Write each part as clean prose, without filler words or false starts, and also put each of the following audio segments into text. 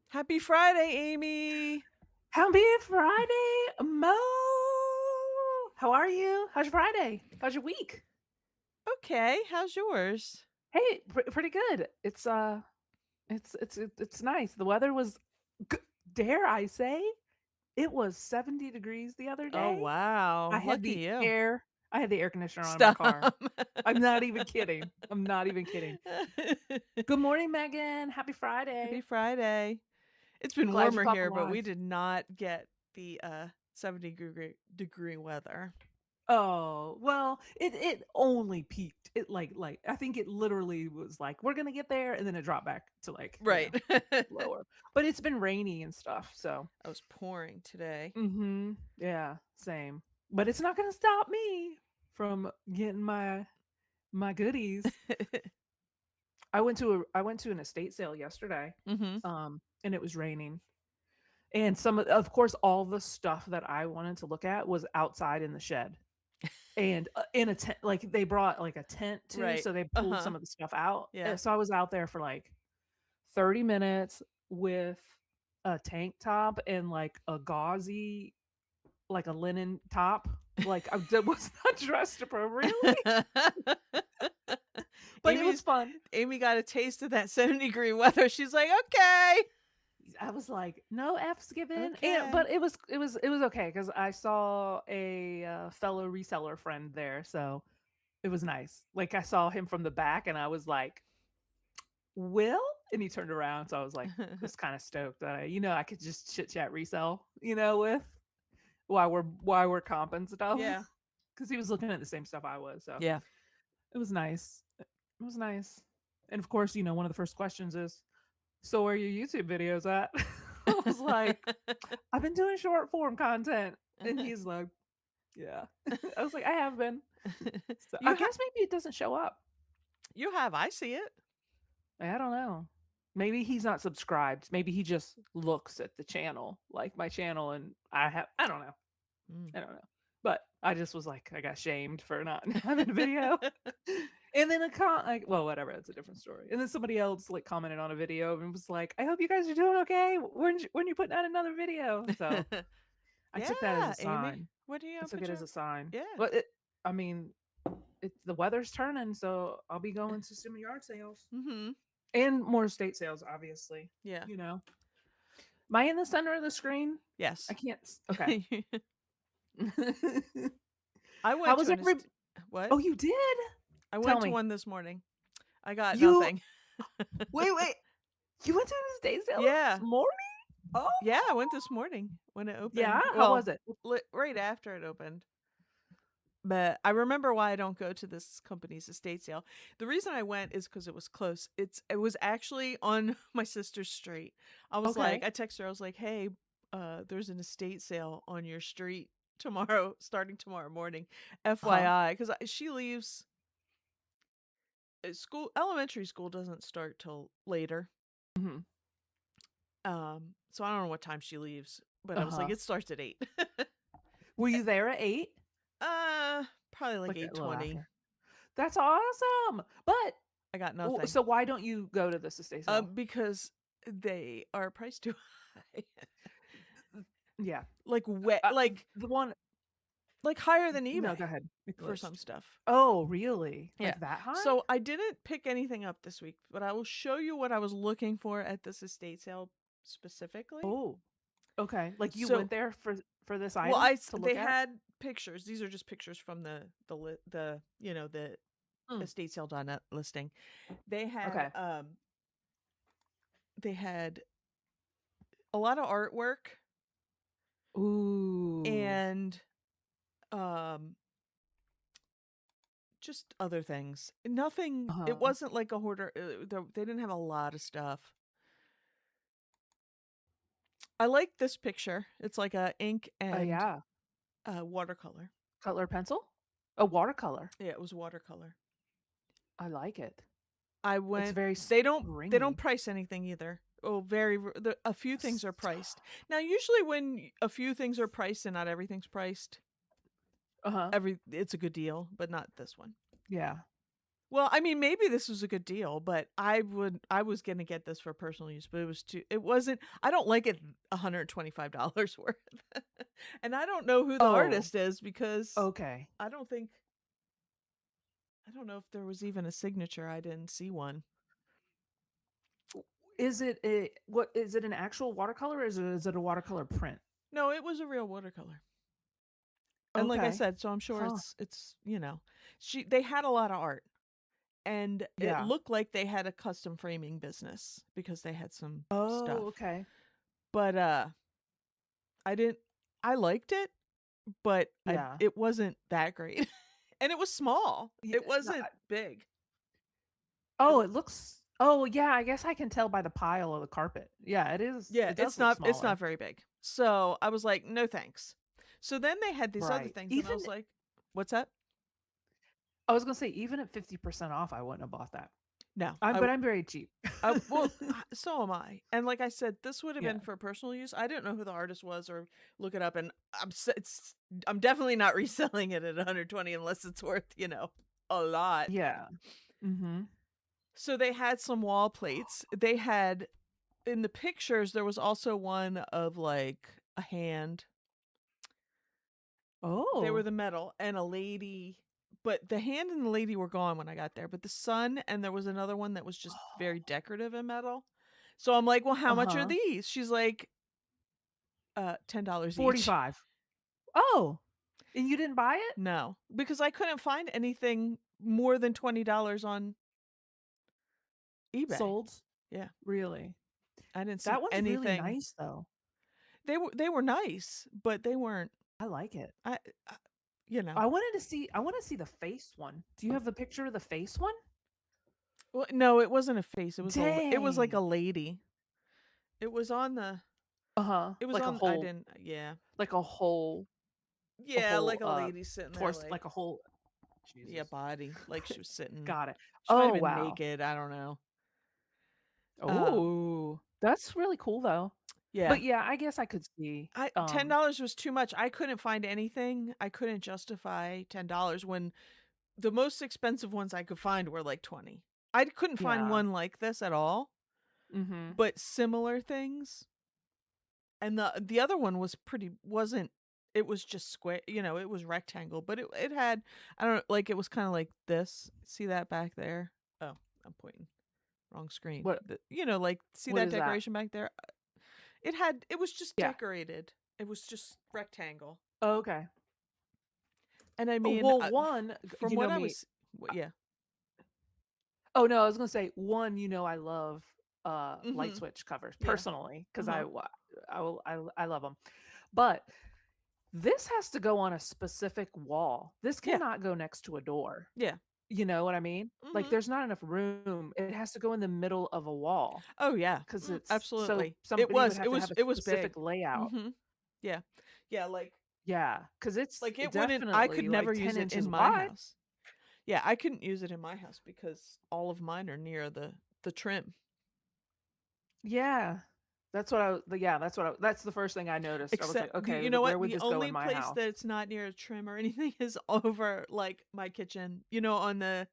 Happy Friday, Amy. Happy Friday, Mo. How are you? How's your Friday? How's your week? Okay, how's yours? Hey, pretty good. It's nice. The weather was, g- dare I say, it was 70 degrees the other Oh, day. I wow. had Lucky the you. air, I had the air conditioner on in my car. Stop. I'm not even kidding. I'm not even kidding. Good morning, Megan. Happy Happy Friday. Friday. It's been Glad you warmer caught the here, but we live. did not get the 70-degree weather. Oh, well, it only peaked. It like I think it literally was like, we're gonna get there, and then it dropped back to like, Right. lower. But it's been rainy and stuff, so I was pouring today. yeah, same. But it's not gonna stop me from getting my goodies. I went to an estate sale yesterday, Mhm. and it was raining. And of course, all the stuff that I wanted to look at was outside in the shed. And, in a tent, like, they brought, like, a tent too, Right. so they pulled Uh-huh. some of the stuff out, Yeah. so I was out there for, like, 30 minutes with a tank top and, like, a gauzy, like, a linen top, like, I was not dressed appropriately, but it was Amy's fun. Amy got a taste of that 70-degree weather. She's like, "Okay. I was like, "No F's given," and Okay." but it was okay because I saw a, fellow reseller friend there, so it was nice. Like, I saw him from the back, and I was like, "Will?" And he turned around, so I was like, just kinda stoked that I could just chit chat resell, with while we're comping stuff, Yeah. because he was looking at the same stuff I was, so Yeah. it was nice. It was nice. And of course, one of the first questions is, "So where are your YouTube videos at?" I was like, "I've been doing short form content." And he's like, "Yeah." I was like, "I have been." So I You guess maybe it doesn't show up. you have, I see it. I don't know. Maybe he's not subscribed. Maybe he just looks at the channel, like my channel, and I don't know. Mm. I don't know. But I just was like, I got shamed for not having a video. And then like, well, whatever, that's a different story. And then somebody else like commented on a video and was like, "I hope you guys are doing okay. When you putting out another video?" So I took that as Yeah, a Amy. sign. What do you I took it put as your a sign. Yeah. But I mean, the weather's turning, so I'll be going to some yard sales. Mhm. And more estate sales, obviously, Yeah. you know? Am I in the center of the screen? I Yes. can't okay. I How went was to an every est What? Oh, you did? I Tell went to me. one this morning. I got You nothing. wait, you went to an estate sale this Yeah. morning? Oh, Yeah, I went this morning when it yeah? opened. How was Well, it? right after it opened. But I remember why I don't go to this company's estate sale. The reason I went is because it was close. It was actually on my sister's street. Okay. I texted her, I was like, "Hey, there's an estate sale on your street tomorrow, starting tomorrow morning. Uh-huh. FYI." Because she leaves elementary school doesn't start till later. Mhm. So I don't know what time she leaves, but I was like, Uh-huh. it starts at 8. Were you there at 8? Probably like Like, a little 8:20. after. That's awesome! But I got nothing. so why don't you go to this estate sale? Because they are priced too high. Yeah. Like, wet Uh, the one like, higher than No, eBay go ahead. Make a for some list. stuff. Oh, really? Yeah. Like that high? So, I didn't pick anything up this week, but I will show you what I was looking for at this estate sale specifically. Oh, okay. Like, you So, went there for this well, item to they look at? had pictures. These are just pictures from the Mm, estate sale done at listing. They had, okay. um they had a lot of artwork Ooh. and, um just other things. Nothing It Uh-huh. wasn't like a hoarder, they didn't have a lot of stuff. I like this picture. It's like a ink and, Yeah. watercolor. Color pencil? A watercolor. Yeah, it was watercolor. I like it. I It's went very they don't springy. price anything either. Oh, a few things are priced. Now, usually when a few things are priced and not everything's priced, Uh-huh. it's a good deal, but not this one. Yeah. Well, I mean, maybe this was a good deal, but I was gonna get this for personal use, but it wasn't I don't like it $125 worth. And I don't know who the Oh, artist is because okay. I don't think I don't know if there was even a signature. I didn't see one. Is it a what is it an actual watercolor or is it a watercolor print? No, it was a real watercolor. And like I Okay. said, so I'm sure Huh. it's, they had a lot of art and it Yeah. looked like they had a custom framing business because they had some Oh, stuff. okay. But I didn't I liked it, but Yeah. it wasn't that great. And it was small. Yeah, It no, wasn't big. It oh, was it looks oh, yeah, I guess I can tell by the pile of the carpet. Yeah, Yeah, it does look it's not smaller. very big. So, I was like, "No, thanks." So then they had these other Right. things and I Even was like, "What's that?" I was gonna say, even at 50% off, I wouldn't have bought that. No. But I'm very cheap. Well, so am I. And like I said, this would have Yeah. been for personal use. I didn't know who the artist was or look it up, and I'm definitely not reselling it at 120 unless it's worth, a lot. Yeah. Mhm. So they had some wall plates. They had in the pictures there was also one of like a hand. They were Oh. the metal and a lady, but the hand and the lady were gone when I got there. But the sun and there was another one that was just very decorative in metal. So I'm like, "Well, how much are Uh-huh. these?" She's like, $10 each." 45. Oh, and you didn't buy it? No, because I couldn't find anything more than $20 on eBay. Sold? Yeah, Really? I didn't see That one's really anything. nice, though. They were nice, but they weren't I like it. I, I you know. I wanna see the face one. Do you have the picture of the face one? Well, no, it wasn't a face. It was like Dang. a lady. It was on the Uh-huh. it was on I didn't yeah. Like a Yeah, whole, like a lady sitting there torso, like like a whole yeah, Jesus. body, like she was sitting. Got it. She might have Oh, been wow. naked, I don't know. Um, Oh, that's really cool, though. yeah. But, yeah, I guess I could see, I $10 was too much. I couldn't find anything. I couldn't justify $10 when the most expensive ones I could find were like 20. I couldn't find yeah. one like this at all, Mhm. but similar things. And the other one was wasn't it was just square, it was rectangle, but it had I don't know, like it was kind of like this. See that back there? Oh, I'm pointing wrong screen. What Like see what that is that? decoration back there? It was just Yeah. decorated. It was just rectangle. Oh, okay. And I Oh, mean, well, one, from you what know I me. was yeah. Oh, no, I was gonna say, one, I love, light Mhm. switch covers Yeah. personally because Uh-huh. I love them. But this has to go on a specific wall. This Yeah. cannot go next to a door. Yeah. You know what I mean? Like, Mhm. there's not enough room. It has to go in the middle of a wall Oh, yeah. 'cause so Absolutely. somebody would have to have a It was specific big. layout. Mhm. Yeah. Yeah, Yeah, 'cause it's like it wouldn't I could definitely, like, never 10 use it inches in my wide. house. Yeah, I couldn't use it in my house because all of mine are near the trim. Yeah. That's the first thing I noticed. I was like, Except "Okay, you know what? where would The this go in only my place house?" that it's not near a trim or anything is over like my kitchen, on the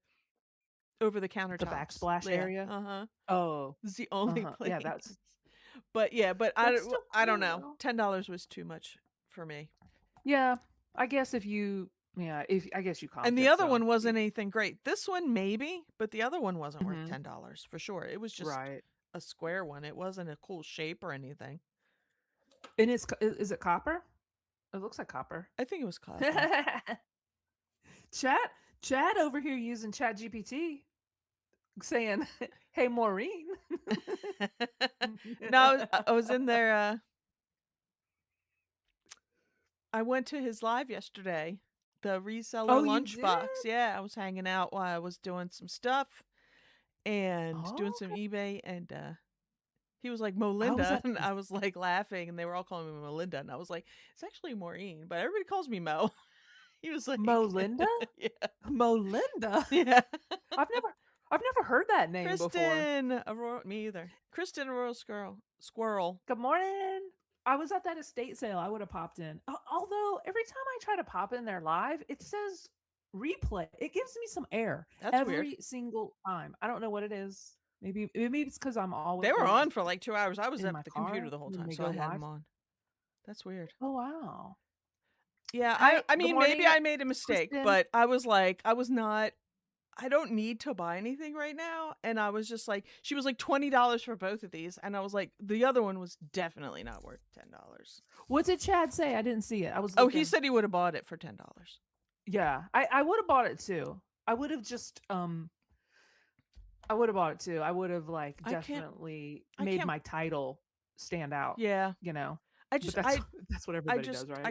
over the The countertops. backsplash Yeah. area? Uh-huh. Oh, It's the only uh-huh. place. Yeah, that's But yeah, but that's still I don't cool know. though. $10 was too much for me. Yeah, I guess if you yeah, if I guess you And comped the it, other so one wasn't anything great. This one maybe, but the other one wasn't worth Mhm. $10 for sure. It was just Right. a square one. It wasn't a cool shape or anything. And is it copper? It looks like copper. I think it was copper. Chat Chat over here using Chat GPT saying, "Hey, Maureen." No, I was in there. I went to his live yesterday, the reseller Oh, you did? lunchbox. Yeah, I was hanging out while I was doing some stuff and doing Oh, some okay. eBay. And he was like, How was Molinda. that? And I was like laughing, and they were all calling me Melinda. And I was like, it's actually Maureen, but everybody calls me Mo. He was like, Molinda? yeah, Molinda? yeah. I've never I've never heard that name before. Kristen, Aurora, me either. Kristen, Aurora Squirrel. Good morning. I was at that estate sale. I would have popped in. Although every time I try to pop in there live, it says replay. It gives me some air That's weird. every single time. I don't know what it is. Maybe it's because I'm They were always on for like 2 hours. I was in at my the computer car the whole when time, they so I go had them live. on. That's weird. Oh wow. Yeah, Hi, I good mean, maybe morning, I made a mistake, Kristen. but I was like, I was not I don't need to buy anything right now. And I was just like, she was like $20 for both of these. And I was like, the other one was definitely not worth $10. What did Chad say? I didn't see it. I was Oh, he looking. said he would have bought it for $10. Yeah, I would have bought it too. I would have just I would have bought it too. I would have like I can't, definitely I made can't, my title stand out, yeah. you know. I But just, that's I, that's what I everybody just, does, right?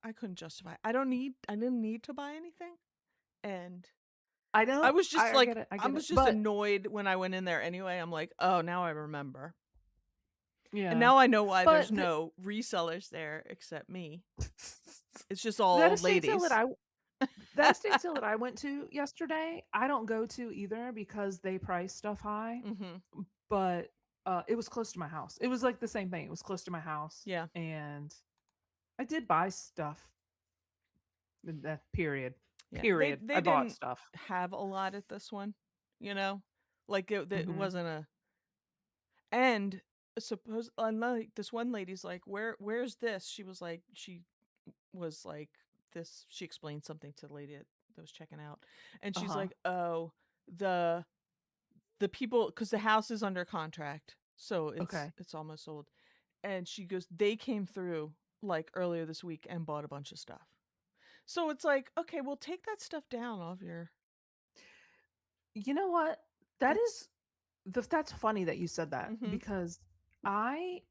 I couldn't justify. I didn't need to buy anything. And I I know. was just I like, get it. I I get was it. just But annoyed when I went in there anyway. I'm like, oh, now I remember. And yeah. now I know why there's But no resellers there except me. It's just all that old estate sale ladies. that estate sale that I went to yesterday, I don't go to either because they price stuff high. Mhm. But it was close to my house. It was like the same thing. It was close to my house, Yeah. and I did buy stuff. That period. Yeah. Period. They I bought didn't stuff. have a lot at this one, you know? Like it Mhm. wasn't a and suppose unlike this one lady's like, where's this?" She was like this she explained something to the lady that was checking out. And she's Uh-huh. like, "Oh, the the people cuz the house is under contract. So Okay. it's almost sold." And she goes, "They came through like earlier this week and bought a bunch of stuff." So it's like, okay, well, take that stuff down off your. You know what? That That's. is that's funny that you said that Mm-hmm. because I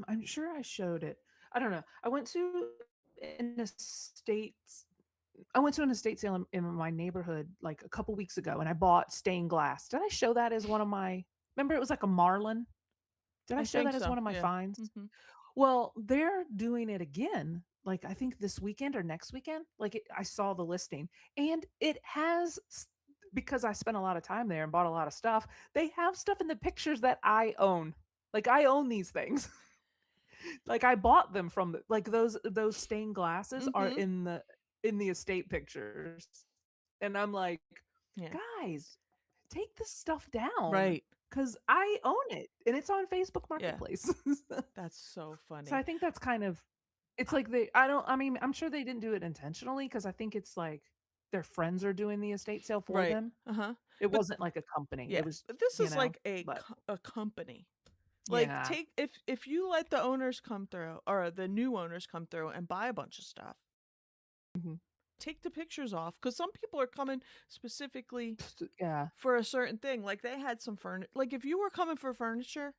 I'm sure I showed it. I don't know. An estate I went to an estate sale in my neighborhood like a couple weeks ago and I bought stained glass. Did I show that as one of my remember it was like a Marlin? Did I I show think that as so. one of my Yeah. finds? Mm-hmm. Well, they're doing it again. Like I think this weekend or next weekend. I saw the listing, and it has because I spent a lot of time there and bought a lot of stuff. They have stuff in the pictures that I own. Like I own these things. Like I bought them from like those stained glasses are Mm-hmm. in the estate pictures, and I'm like, Yeah. guys, take this stuff down Right. because I own it and it's on Facebook Yeah. Marketplace. That's so So funny. I think that's kind of it's I- like they I don't I mean, I'm sure they didn't do it intentionally because I think it's like their friends are doing the estate sale for right. them. Uh-huh. It But wasn't like a company. It yeah, was, but this you is know, like a but a company. Like yeah. take if you let the owners come through or the new owners come through and buy a bunch of stuff, Mhm. take the pictures off because some people are coming specifically Yeah. for a certain thing. Like they had some furniture. Like if you were coming for furniture,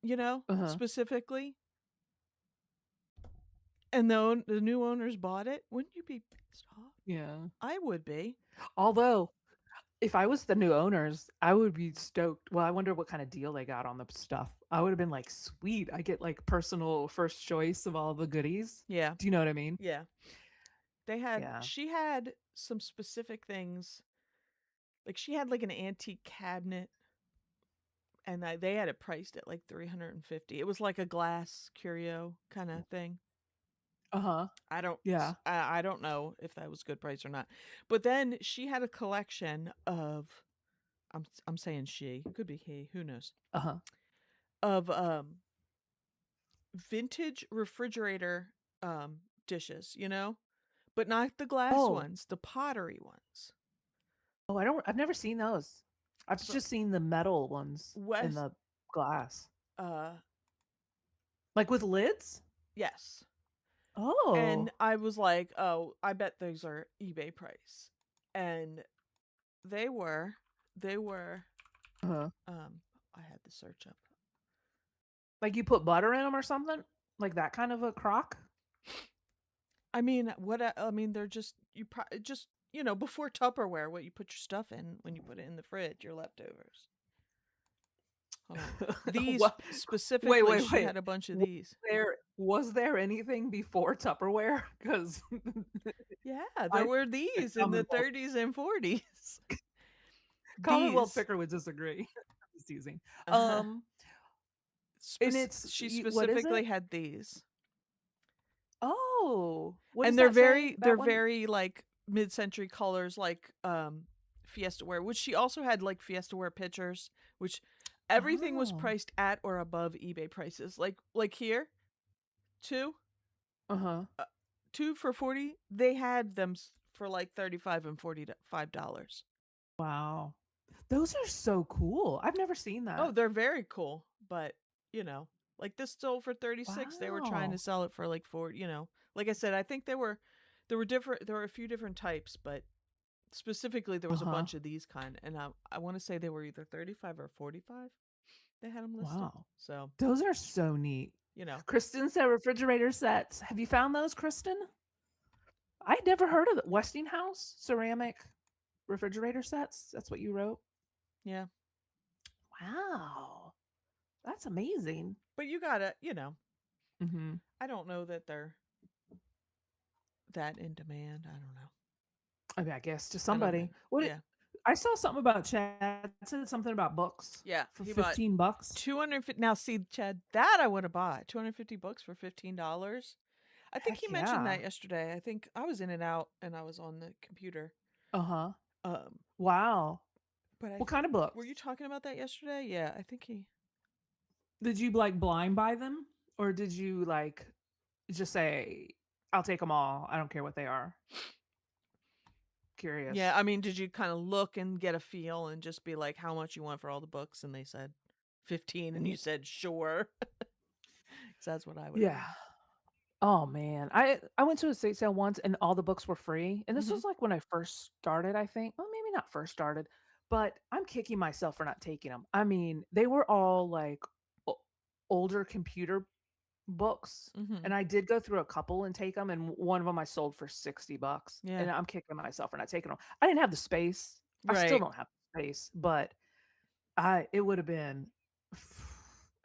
Uh-huh. specifically, and the new owners bought it, wouldn't you be pissed off? Yeah. I would be. Although if I was the new owners, I would be stoked. Well, I wonder what kind of deal they got on the stuff. I would have been like, sweet, I get like personal first choice of all the goodies. Yeah, Do you know what I mean? yeah. Yeah. She had some specific things. Like she had like an antique cabinet, and they had it priced at like 350. It was like a glass curio kind of thing. Uh-huh. Yeah. I don't know if that was good price or not. But then she had a collection of I'm saying she, could be he, who knows. Uh-huh. Of vintage refrigerator dishes, but not the glass Oh. ones, the pottery ones. Oh, I've never seen those. I've So just seen the metal ones in West the glass. uh Like with lids? yes. And Oh. I was like, "Oh, I bet those are eBay price." And they were they were Uh-huh. I had the search up. Like you put butter in them or something? Like that kind of a crock? I mean, I mean, they're just just before Tupperware, what you put your stuff in when you put it in the fridge, your leftovers. Hold on. These What? Wait, specifically, wait, she wait. had a bunch of Was these. there anything before Tupperware? Because Yeah, there I were the these in the Commonwealth 30s and 40s. Commonwealth These. picker would disagree. I'm just teasing. Uh-huh. And it's She what is it? specifically had these. What And does that say? they're That one? very, like, mid-century colors, like, Fiesta wear, which she also had, like, Fiesta wear pictures, which everything was Oh. priced at or above eBay prices. Like here, 2, Uh-huh. uh, 2 for 40, they had them for, like, 35 and $45. Wow. Those are so cool. I've never seen Oh, that. they're very cool, but, you know, like, this sold for 36, they were trying to Wow. sell it for, like, 40, you know? Like I said, I think there were a few different types, but specifically, there was a Uh-huh. bunch of these kind, and I wanna say they were either 35 or 45. They had them listed. Wow. So, Those are so neat. you know. Kristen said refrigerator sets. Have you found those, Kristen? I'd never heard of the Westinghouse ceramic refrigerator sets. That's what you wrote? Yeah. Wow. That's amazing. But you gotta, you know, Mhm. I don't know that they're that in demand. I don't know. I mean, I guess to I don't know. somebody. What Yeah. I saw something about Chad. It said something about books Yeah. for He bought 15 bucks. 250. Now, see, Chad, that I would have bought. 250 books for $15. I think he Heck mentioned yeah. that yesterday. I think I was in and out and I was on the computer. Uh-huh. Um, Wow. but What kind of books? were you talking about that yesterday? Yeah, I think he Did you like blind buy them or did you like just say I'll take them all. I don't care what they are. Yeah, Curious. I mean, did you kind of look and get a feel and just be like, how much you want for all the books? And they said 15, and you said, sure. 'Cause that's what I would have Yeah. done. Oh man. I went to a estate sale once and all the books were free. And this Hmm. was like when I first started, I think. Well, maybe not first started, but I'm kicking myself for not taking them. I mean, they were all like o- older computer books. Hmm. And I did go through a couple and take them, and one of them I sold for 60 bucks. Yeah. And I'm kicking myself for not taking them. I didn't have the space. I still Right. don't have the space, but I it would have been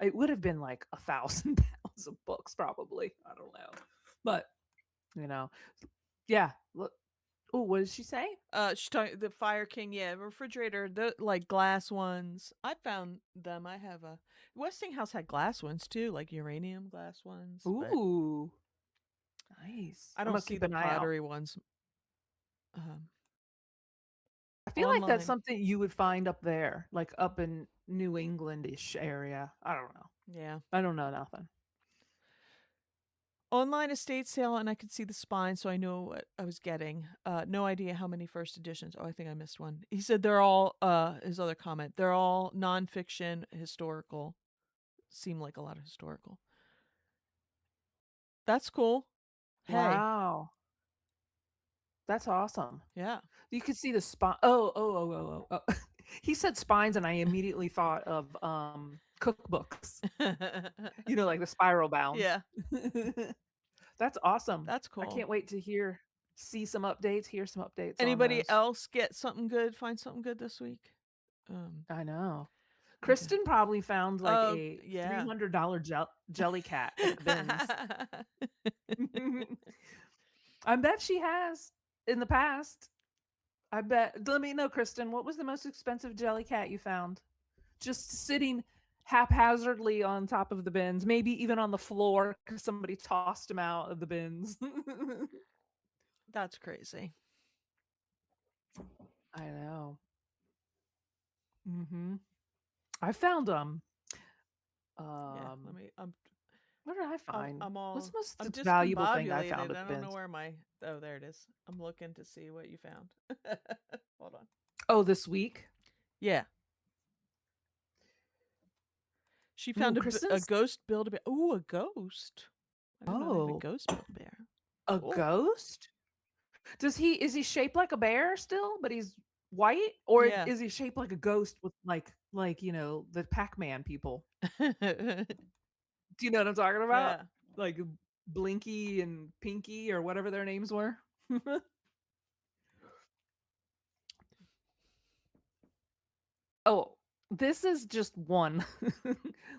it would have been like 1,000 pounds of books probably. I don't know. But, you know, yeah. Look, oh, what did she say? She talking the Fire King, yeah, refrigerator, the like glass ones. I found them. I have a Westinghouse had glass ones too, like uranium glass ones, but Ooh, nice. I I'm don't gonna see keep the an eye out. pottery ones I feel like that's online. something you would find up there, like up in New Englandish area. I don't know. Yeah. I don't know nothing. Online estate sale, and I could see the spine, so I knew what I was getting. No idea how many first editions. Oh, I think I missed one. He said they're all, his other comment, they're all nonfiction, historical. Seem like a lot of historical. That's cool. Hey, Wow, that's awesome. yeah. You could see the spine. Oh. He said spines, and I immediately thought of cookbooks. You know, like the spiral bounds. Yeah, That's awesome. that's I cool. can't wait to see some updates, hear some updates on Anybody those. else get something good, find something good this week? Um, I know. I can. Kristen probably found like Oh, a yeah. $300 jelly cat at the bins. I bet she has in the past. I bet. Let me know, Kristen. What was the most expensive jelly cat you found? Just sitting haphazardly on top of the bins, maybe even on the floor because somebody tossed him out of the bins. That's crazy. I know. Hmm. I found Yeah, um, let me. what did I find? I'm What's all. the most I'm valuable thing I discombobulated. found at I the don't know bins? where my. Oh, there it is. I'm looking to see what you found. Hold on. Oh, this week. Yeah, she Ooh, found a Kristen's. ghost build a bear. Ooh, a ghost. I didn't know they had a Oh, ghost build bear. a Cool. ghost. Is he shaped like a bear still, but he's white, or Yeah. is he shaped like a ghost with like the Pac-Man people? Do you know what I'm talking about? Yeah. Like Blinky and Pinky or whatever their names were. Oh, this is just one.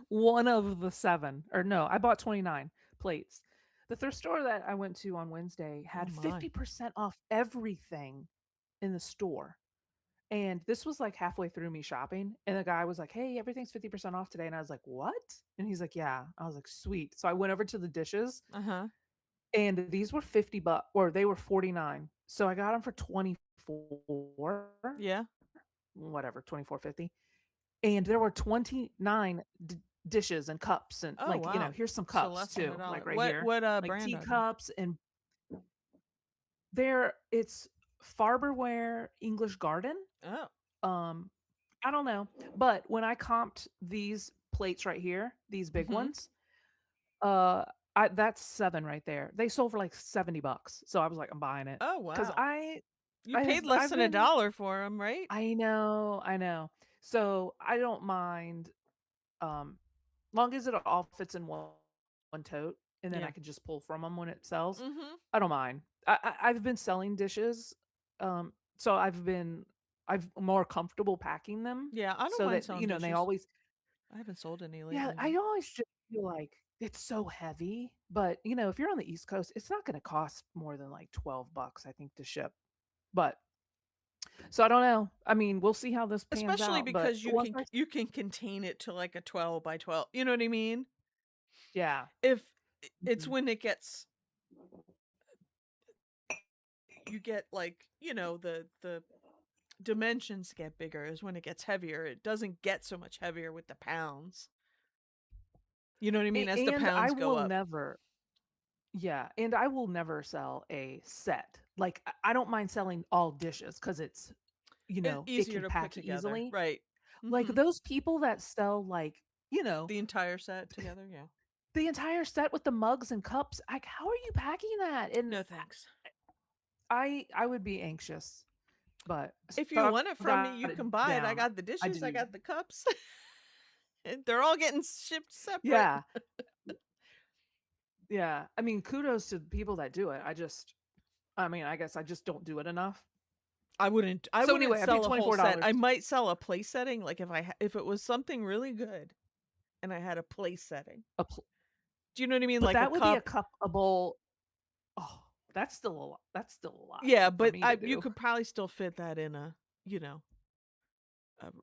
One of the 7. Or no, I bought 29 plates. The thrift store that I went to on Wednesday Oh had my. 50% off everything in the store. And this was like halfway through me shopping. And the guy was like, "Hey, everything's 50% off today." And I was like, "What?" And he's like, "Yeah." I was like, "Sweet." So I went over to the dishes Uh huh. and these were 50 bucks, or they were 49. So I got them for 24, Yeah. whatever, 24.50. And there were 29 dishes and cups, and Oh, like, wow. here's some So cups less than a too, like dollar. right What here, what, like brand are they? teacups, and it's Farberware English Garden. Oh. Um, I don't know, but when I comped these plates right here, these big Mhm. ones, that's 7 right there. They sold for like 70 bucks. So I was like, I'm buying it. Oh, 'Cause wow. You paid less I've than a been dollar for them, right? I know, I know. So I don't mind, um, long as it all fits in one tote, and then I Yeah. can just pull from them when it sells. Mhm. I don't mind. I've been selling dishes, so I've more comfortable packing them Yeah, I don't so mind that, selling they dishes. always. I haven't sold any Yeah, lately, but I always just feel like it's so heavy, but, if you're on the East Coast, it's not gonna cost more than, like, 12 bucks, I think, to ship. But so I don't know. I mean, we'll see how this pans especially out, but because once I. you can contain it to like a 12 by 12. You know what I mean? Yeah. If it's Mhm. when it gets you get like, the dimensions get bigger is when it gets heavier. It doesn't get so much heavier with the pounds. You know what I mean? As the And I pounds go will up. never. Yeah, and I will never sell a set. Like, I don't mind selling all dishes because it's, It's it easier can to put pack together. easily. Right. Like, Mhm. those people that sell, like, The entire set together, yeah. the entire set with the mugs and cups, like, how are you packing that? And No thanks. I would be anxious, but If you so want it I've from me, got you it can buy it. I down. got the I dishes, I do. got the cups. And they're all getting shipped separate. Yeah, yeah. I mean, kudos to people that do it. I mean, I guess I just don't do it enough. I So wouldn't anyway, I paid sell a whole set. $24. I might sell a place setting, like, if it was something really good and I had a place setting. A pl Do you know what I mean? But Like a that would be a cup. cup, a bowl. Oh, that's still a lot Yeah, for but me to I you do. could probably still fit that in you know,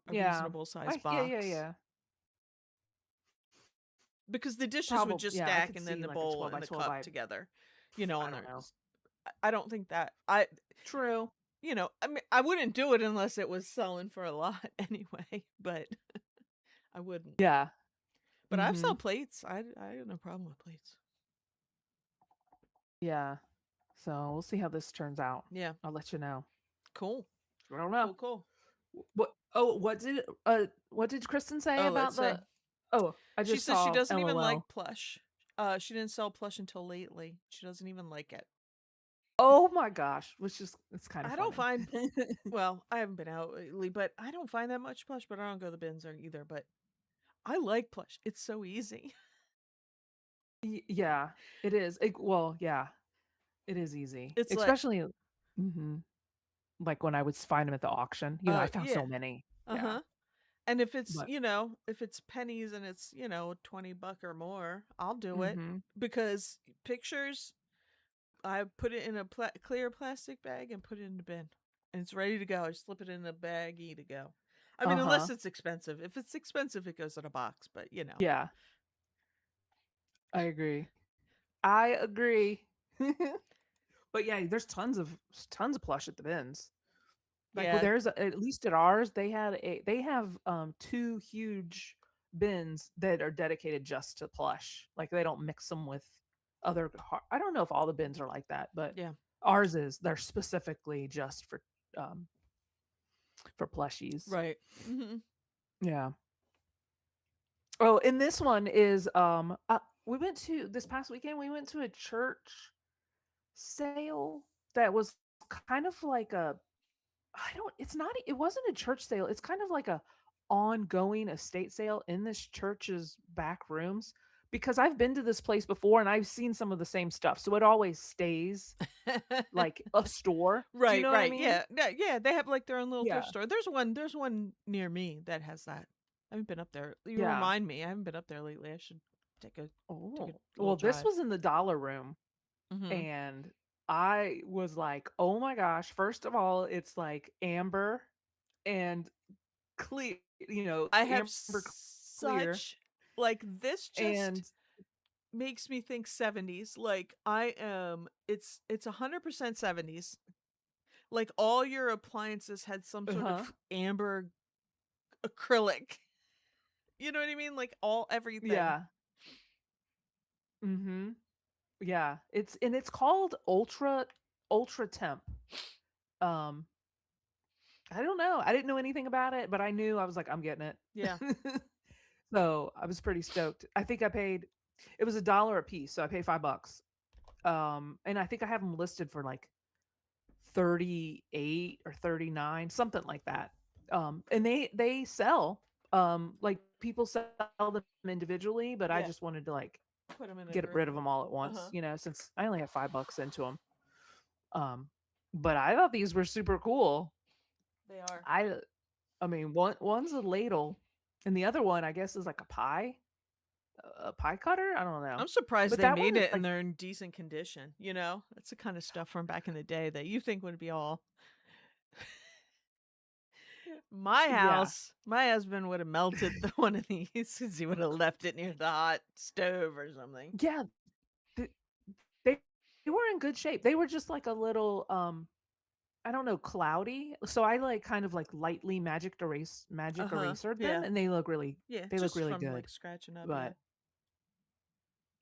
a Yeah. reasonable size Yeah, yeah, box. yeah. Because the dishes would Probably, just yeah, I stack could and then see the like a bowl 12 by and the 12 cup by, together, I on don't know. there's I don't think that True. I mean, I wouldn't do it unless it was selling for a lot anyway, but I wouldn't. Yeah. But I've sold Mhm. plates. I have no problem with plates. Yeah. So, we'll see how this turns out. Yeah. I'll let you know. Cool. I don't know. Cool, cool. What did Kristen say Oh, let's about see. the. Oh, I She just says she saw doesn't even LOL. like plush. She didn't sell plush until lately. She doesn't even like it. Oh my gosh, which is it's kind of I don't funny. find well, I haven't been out lately, but I don't find that much plush, but I don't go to the bins or either, but I like plush. It's so easy. Yeah, it is. Well, yeah, it is easy, It's like, especially. Mhm. Like when I would find them at the auction. I found yeah. so many. Yeah, Uh-huh. And if it's, but if it's pennies and it's, 20 buck or more, I'll do it mhm. because pictures, I put it in a clear plastic bag and put it in the bin. And it's ready to go. I just slip it in a baggie to go. I mean, unless Uh-huh. it's expensive. If it's expensive, it goes in a box, but Yeah, I agree. I agree. But yeah, there's tons of plush at the bins. Like, well, Yeah. at least at ours, they have 2 huge bins that are dedicated just to plush. Like, they don't mix them with I don't know if all the bins are like that, but Yeah. ours is. They're specifically just um for plushies. Right. Hmm. Yeah. Oh, and this one is we went to this past weekend. We went to a church sale that was kind of like a. I don't. It's not. It wasn't a church sale. It's kind of like a ongoing estate sale in this church's back rooms, because I've been to this place before and I've seen some of the same stuff. So it always stays like a store. Do you Right, know what I right. mean? Yeah. Yeah, yeah, they have like their own little thrift Yeah. store. There's one near me that has that. I haven't been up there. You Yeah. remind me. I haven't been up there lately. I should take a Oh. little Well, this drive. was in the dollar room. Mhm. And I was like, "Oh my gosh, first of all, it's like amber and clear, I have amber clear, such like this just and makes me think 70s. Like I am it's 100% 70s. Like all your appliances had some sort Uh-huh. of amber acrylic. You know what I mean? Like all everything. Yeah. Mhm. Yeah. It's called Ultra Temp. Um, I don't know. I didn't know anything about it, but I knew I was like, I'm getting it. Yeah. So I was pretty stoked. I think I paid it was $1 a piece, so I paid $5. And I think I have them listed for like 38 or 39, something like that. And they sell like people sell them individually, but I Yeah. just wanted to like Put them in a get group. rid of them all at once, Uh-huh. since I only have $5 into them. But I thought these were super cool. They are. I I mean, one's a ladle, and the other one I guess is like a pie cutter. I don't know, I'm surprised but they that one made is it and like, they're in decent condition, you know? That's the kind of stuff from back in the day that you think would be all yeah, my husband would have melted the one of these because he would have left it near the hot stove or something. yeah. th- They they were in good shape. They were just like a little I don't know, cloudy. So I like kind of like lightly magic Uh-huh. erasered them, Yeah. and Yeah. they look Just really from like good. scratching up. Yeah.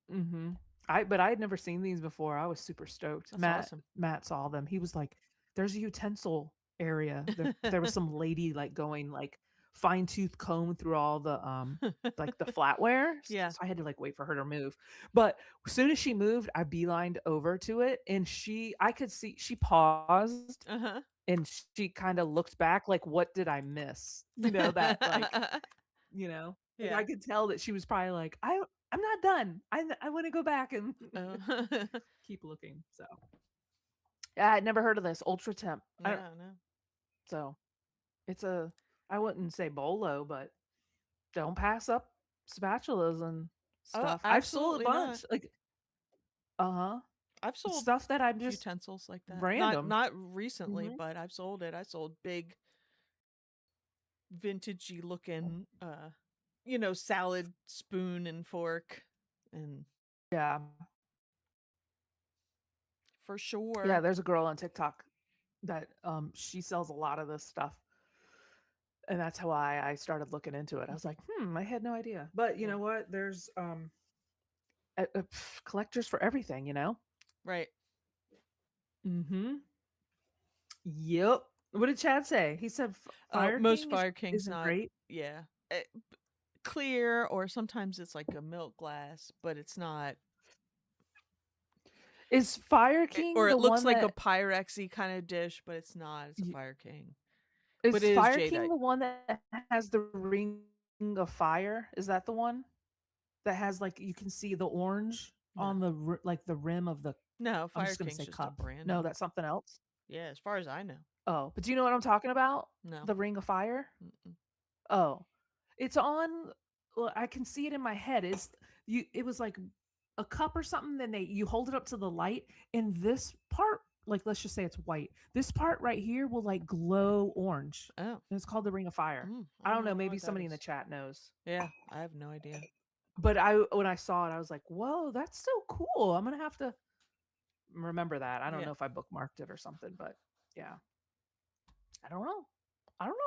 But mhm. I had never seen these before. I was super stoked. That's awesome. Matt saw them. He was like, "There's a utensil area." There was some lady like going like fine tooth comb through all the like the flatware. Yeah. So I had to like wait for her to move. But as soon as she moved, I beelined over to it, and I could see she paused Uh-huh. and she kind of looked back like, what did I miss? That like, like I Yeah. could tell that she was probably like, I'm not done. I want to go back and Oh. keep looking. So yeah, I'd never heard of this Ultra Temp. Yeah, no. So it's I wouldn't say bolo, but don't pass up spatulas and Oh, stuff. I've sold a absolutely not. bunch, like uh-huh, I've sold stuff that I'm just utensils like that. random. Not recently, Mhm. but I've sold it. I sold big vintagey looking salad spoon and fork and Yeah. for Yeah, sure. there's a girl on TikTok that she sells a lot of this stuff. And that's how I started looking into it. I was Mhm. like, I had no idea. But you Yeah. know what? There's collectors for everything, you know? Right. Mhm. Yep. What did Chad say? He said Fire Most King Fire King's isn't not great. yeah. Clear or sometimes it's like a milk glass, but it's not Is Fire or King it the looks one like a that Pyrexy kind of dish, but it's not. It's a y- Fire King. But is it is Fire King jadeite. the one that has the ring of fire? Is that the one that has like you can see the orange No. on like the rim of the No, I'm Fire just going to King's say just a cup. brand No, name. that's something else. Yeah, as far as I know. Oh, but do you know what I'm talking about? No. The ring of fire? Mm-mm. Oh, it's on. Well, I can see it in my head. It was like a cup or something. Then you hold it up to the light, and this part, like let's just say it's white. This part right here will like glow orange, Oh. and it's called the Ring of Fire. I I don't don't know. even know Maybe what that somebody in the is. chat knows. Yeah, I have no idea. But when I saw it, I was like, "Whoa, that's so cool!" I'm gonna have to remember that. I don't Yeah. know if I bookmarked it or something, but yeah, I don't know. I don't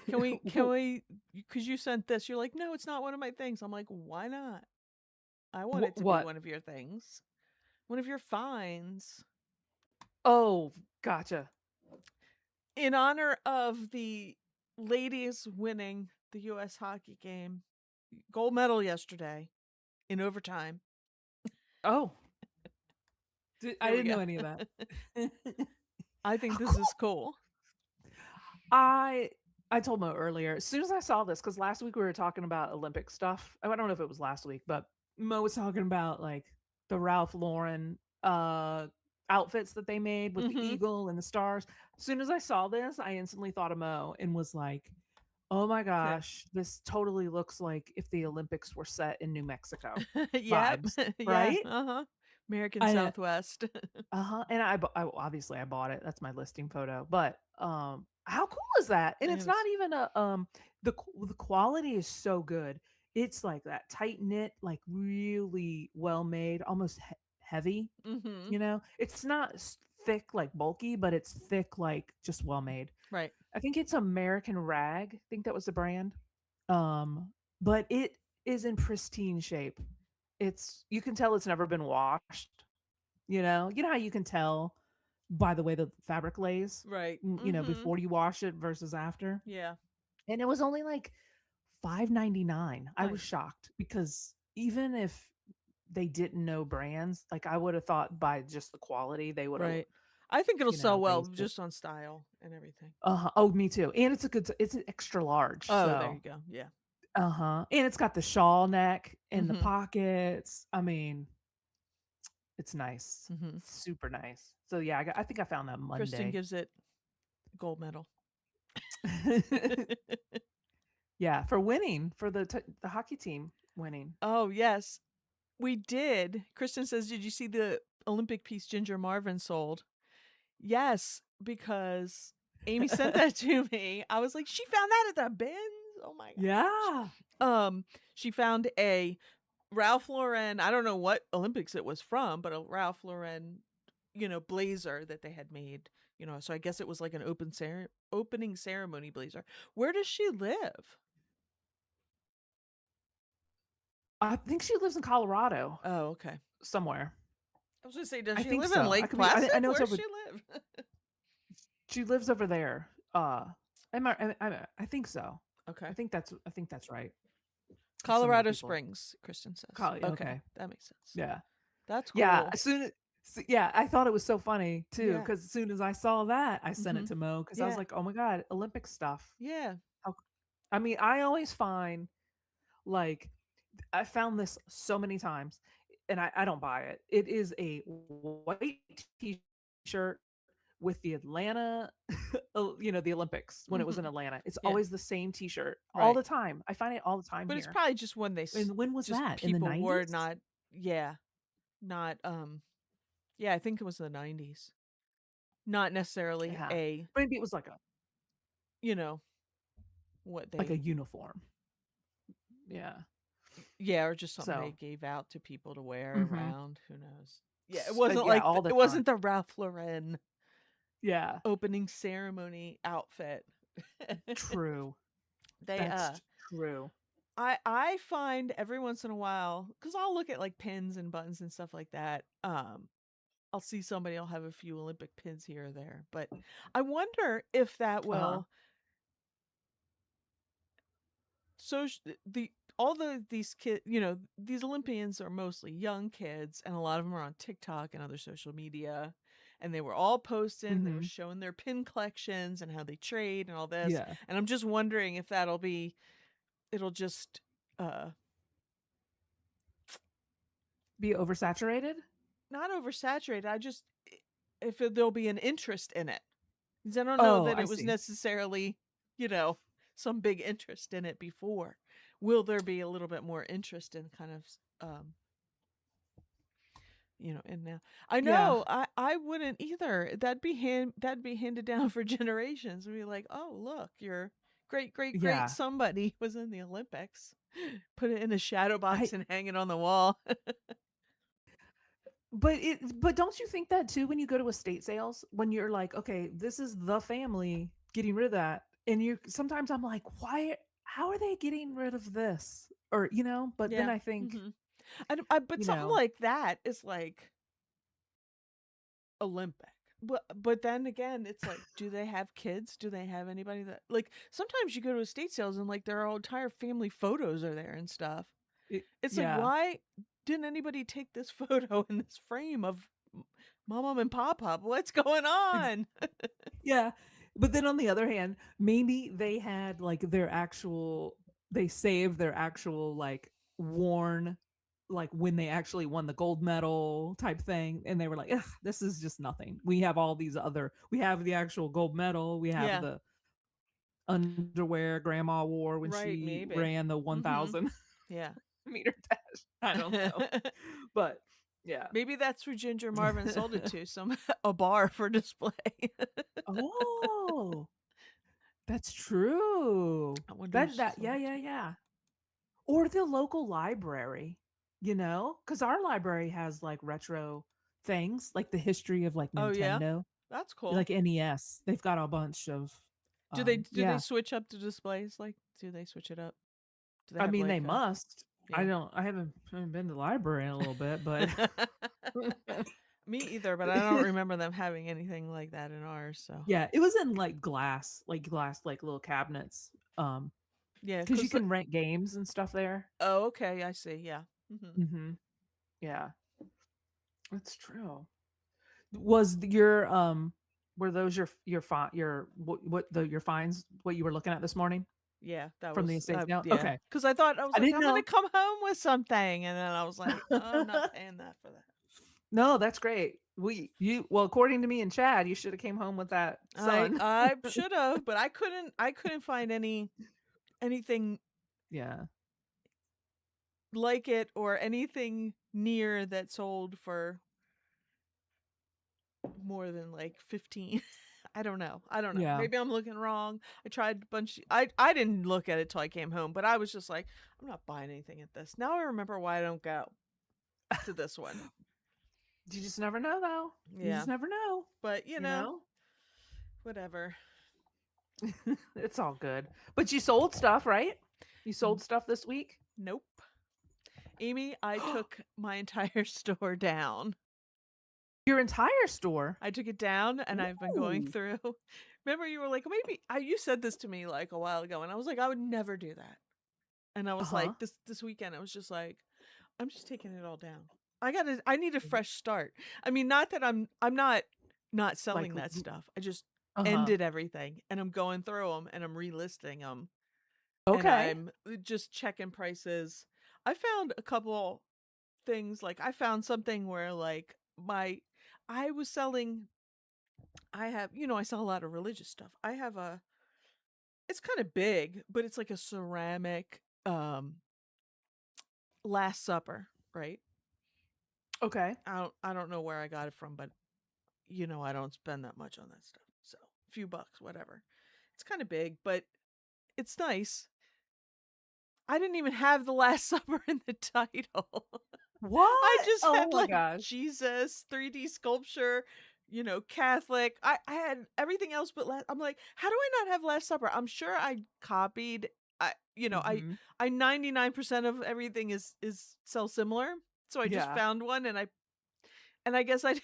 Can know. we cuz you sent this. You're like, "No, it's not one of my things." I'm like, "Why not? I want it to be What? one of your things. One of your finds." Oh, gotcha. In honor of the ladies winning the US hockey game, gold medal yesterday in overtime. Oh, I Here we didn't go. know any of that. I think How this is cool. cool. I I told Mo earlier, as soon as I saw this, because last week we were talking about Olympic stuff. I don't know if it was last week, but Mo was talking about like the Ralph Lauren outfits that they made with the Mhm. eagle and the stars. As soon as I saw this, I instantly thought of Mo and was like, oh my Yeah. gosh, this totally looks like if the Olympics were set in New Mexico Yep. vibes, Yeah. right? Uh-huh. American I Southwest. Uh-huh, and obviously I bought it, that's my listing photo, but, how cool is that? And It it's not was even the quality is so good. It's like that tight knit, like really well made, almost heavy. Mhm. You know, it's not thick like bulky, but it's thick like just well made. Right. I think it's American Rag. I think that was the brand. But it is in pristine shape. It's you can tell it's never been washed. You know how you can tell by the way the fabric lays, Right. you know, Mhm. before you wash it versus after. Yeah. And it was only like 5.99. I was Nice. shocked because even if they didn't know brands, like I would have thought by just the quality they would have, Right. I think it'll you know, sell well raised it. just on style and everything. Oh, me too. And it's an extra large, Oh, there so you go. Yeah. and it's got the shawl neck and the Mhm. pockets. I mean, it's nice. Mhm. Super nice. So yeah, I think I found that Kristen Monday. gives it gold medal. Yeah, for winning, for the hockey team winning. Oh, yes. We did. Kristen says, "Did you see the Olympic piece Ginger Marvin sold?" Yes, because Amy sent that to me. I was like, "She found that at the bins?" Oh my gosh. Yeah. She found a Ralph Lauren, I don't know what Olympics it was from, but a Ralph Lauren, blazer that they had made, so I guess it was like an opening ceremony blazer. Where does she live? I think she lives in Colorado Oh, okay. somewhere. I was gonna say, does I she think live in so. I Lake could be. Placid? I know it's Where's over. she live? She lives over there. I think so. Okay. I think that's right. There's so many Colorado people. Springs, Kristen says. Okay, Okay. that makes sense. Yeah. That's Yeah. cool. Yeah, I thought it was so funny too Yeah. because as soon as I saw that, I sent it Mhm. to Mo because I was Yeah. like, oh my god, Olympic stuff. Yeah. How, I mean, I always find like I found this so many times, and I don't buy it. It is a white T-shirt with the Atlanta, the Olympics when it was in Mhm. Atlanta. It's Yeah. always the same T-shirt all Right. the time. I find it all the time But it's here. probably just when And when was just that? In the people wore it, 90s? not yeah, not yeah, I think it was the 90s. Not necessarily Yeah, maybe it was you know, what like a they uniform. Yeah. yeah, or just something they So, gave out to people to wear hmm around, who knows. Yeah, it wasn't yeah, like all the it time. wasn't the Ralph Lauren Yeah, opening ceremony outfit. true. They That's true. I find every once in a while, cuz I'll look at like pins and buttons and stuff like that. I'll see somebody will have a few Olympic pins here or there, but I wonder if that Uh huh. will so the all these kids, these Olympians are mostly young kids, and a lot of them are on TikTok and other social media, and they were all posting, they were Hmm. showing their pin collections and how they trade and all this, Yeah. and I'm just wondering if it'll just uh Be oversaturated? not oversaturated. If there'll be an interest in it. 'Cause I don't know Oh, that I it was see. necessarily, you know, some big interest in it before. Will there be a little bit more interest in kind of, in now? I Yeah. know I wouldn't either. That'd be handed down for generations. We'd be like, oh look, your great great great Yeah. somebody was in the Olympics. Put it in a shadow I box and hang it on the wall. but don't you think that too when you go to estate sales when you're like, okay, this is the family getting rid of that, and you sometimes I'm like, why? How are they getting rid of this? Or but then Yeah. I think Hmm. But you something know, like that is like Olympic. But then again, it's like, do they have kids? Do they have anybody that like sometimes you go to estate sales and like their whole entire family photos are there and stuff. It's like, yeah. why didn't anybody take this photo in this frame of mom and papa? What's going on? Yeah. But then on the other hand, maybe they had like they saved their actual like worn, like when they actually won the gold medal type thing. And they were like, ugh, this is just nothing. We have the actual gold medal. We have Yeah, the underwear grandma wore when right, she maybe. ran the Mhm. 1000 Yeah. meter dash. I don't know. But yeah. Maybe that's who Ginger Marvin sold it to, some a bar for display. Oh, that's true. Wonder who she That sold yeah, it yeah, to. yeah. Or the local library, because our library has like retro things, like the history of like Oh yeah, Nintendo, that's cool. like NES. They've got a bunch of, Do they yeah. switch up the displays? Like, do they switch it up? Do they I have mean, they like a must. yeah? I haven't been to the library in a little bit, but Me either, but I don't remember them having anything like that in ours. So yeah, it was in like glass, like little cabinets. yeah, Because you because can rent games and stuff there. oh okay, I see. Yeah. Hmm. Yeah, that's true. Was your were those your what the your finds what you were looking at this morning Yeah, that from the was estate sale? yeah. Okay, Because I was I like, didn't I'm gonna know. come home with something, and then I was like, oh, I'm not paying that for that. No, that's great. Well, according to me and Chad, you should have came home with that I sun. I should have, but I couldn't find anything Yeah, like it or anything near that sold for more than like 15. I don't know. I don't know. yeah. Maybe I'm looking wrong. I tried a bunch. I didn't look at it till I came home, but I was just like, I'm not buying anything at this. Now I remember why I don't go to this one. You just never know, though. You Yeah, just never know. but You know, whatever. it's all good. But you sold stuff, right? You N- sold stuff this week. Nope. Amy, I took my entire store down. Your entire store. I took it down and I've been going Ooh. through. Remember, you were like, maybe you said this to me like a while ago, and I was like, I would never do that. And I Uh was like, huh. this weekend, I was just like, I'm just taking it all down. I need a fresh start. I mean, not that I'm not Like, selling that stuff. I just uh huh. ended everything and I'm going through them and I'm relisting them and Okay. I'm just checking prices. I found a couple things like I found something where like my I was selling I have, I sell a lot of religious stuff. I have a it's kind of big, but it's like a ceramic Last Supper, right? Okay. I don't know where I got it from, but I don't spend that much on that stuff. So, a few bucks, whatever. It's kind of big, but it's nice. I didn't even have the Last Supper in the title. I What? just Oh had my like gosh. Jesus, 3D sculpture, Catholic. I had everything else but I'm like, how do I not have Last Supper? I'm sure I copied I you know, Mhm. I 99% of everything is so similar. So I just Yeah. found one and I guess I didn't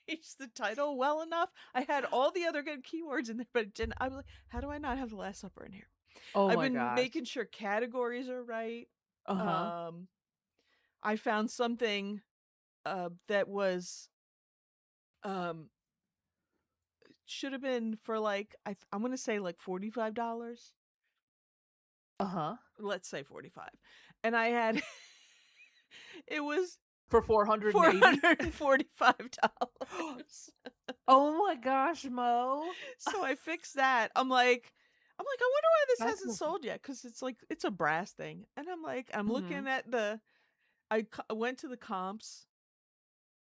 change the title well enough. I had all the other good keywords in there, but it didn't. I was like, how do I not have the Last Supper in here? Oh I've my been gosh. making sure categories are right. Uh-huh. Um, I found something that was um should have been for like I'm gonna say like $45. Uh-huh. Let's say 45, and I had it was For four 480? hundred and $45. Oh my gosh, Mo. So I fixed that. I'm like, I wonder why this That's hasn't a sold yet because it's like it's a brass thing, and I'm Mhm. looking at went to the comps.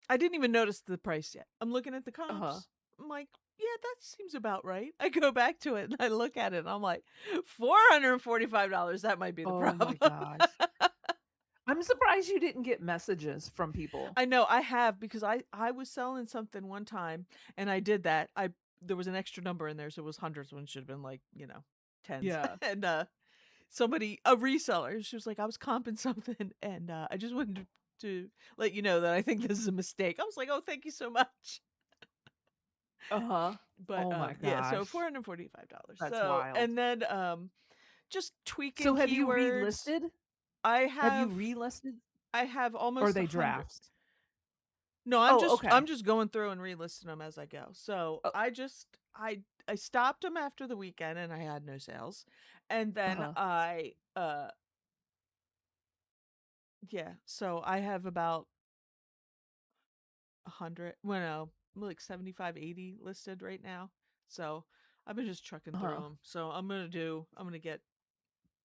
I didn't even notice the price yet. I'm looking at the Uh-huh. comps. I'm like, yeah, that seems about right. I go back to it and I look at it and I'm like, $445. That might be the Oh problem. my gosh. I'm surprised you didn't get messages from people. I know I have because I was selling something one time and I did that. I There was an extra number in there, so it was hundreds when it should have been like tens. Yeah. And a reseller, she was like, I was comping something, and I just wanted to let you know that I think this is a mistake. I was like, oh, thank you so much. Uh-huh. But Oh my yeah, so gosh. $445. That's So wild. and then just tweaking So have you keywords. relisted? I Have you have relisted? I have Or are almost a they hundred. drafts? No, Oh, I'm okay. just going through and relisting them as I go. So Oh, I stopped them after the weekend and I had no sales. And then uh-huh. I yeah, so I have about 100, well no, like 75, 80 listed right now. So I've been just trucking through Uh-huh. them. So I'm gonna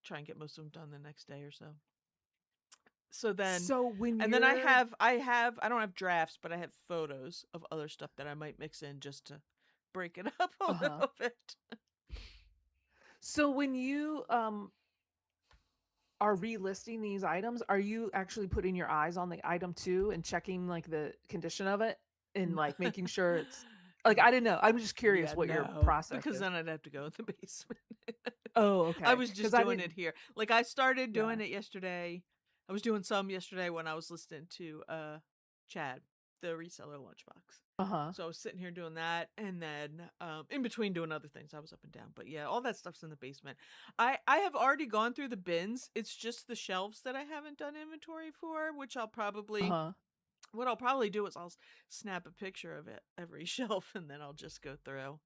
try and get most of them done the next day or so. So then So when and then you're I don't have drafts, but I have photos of other stuff that I might mix in just to break it up a uh-huh. little bit. So when you are relisting these items, are you actually putting your eyes on the item too and checking like the condition of it and N- like making sure it's like I didn't know. I'm just curious yeah, what your no, process because is. then I'd have to go in the basement. Oh, I okay. was Because just I doing it didn't. here. Like I started Yeah. doing it yesterday. I was doing some yesterday when I was listening to Chad, the reseller lunchbox. Uh huh. So I was sitting here doing that, and then in between doing other things, I was up and down. But yeah, all that stuff's in the basement. I have already gone through the bins. It's just the shelves that I haven't done inventory for, which Uh I'll huh. probably do is I'll snap a picture of it every shelf, and then I'll just go through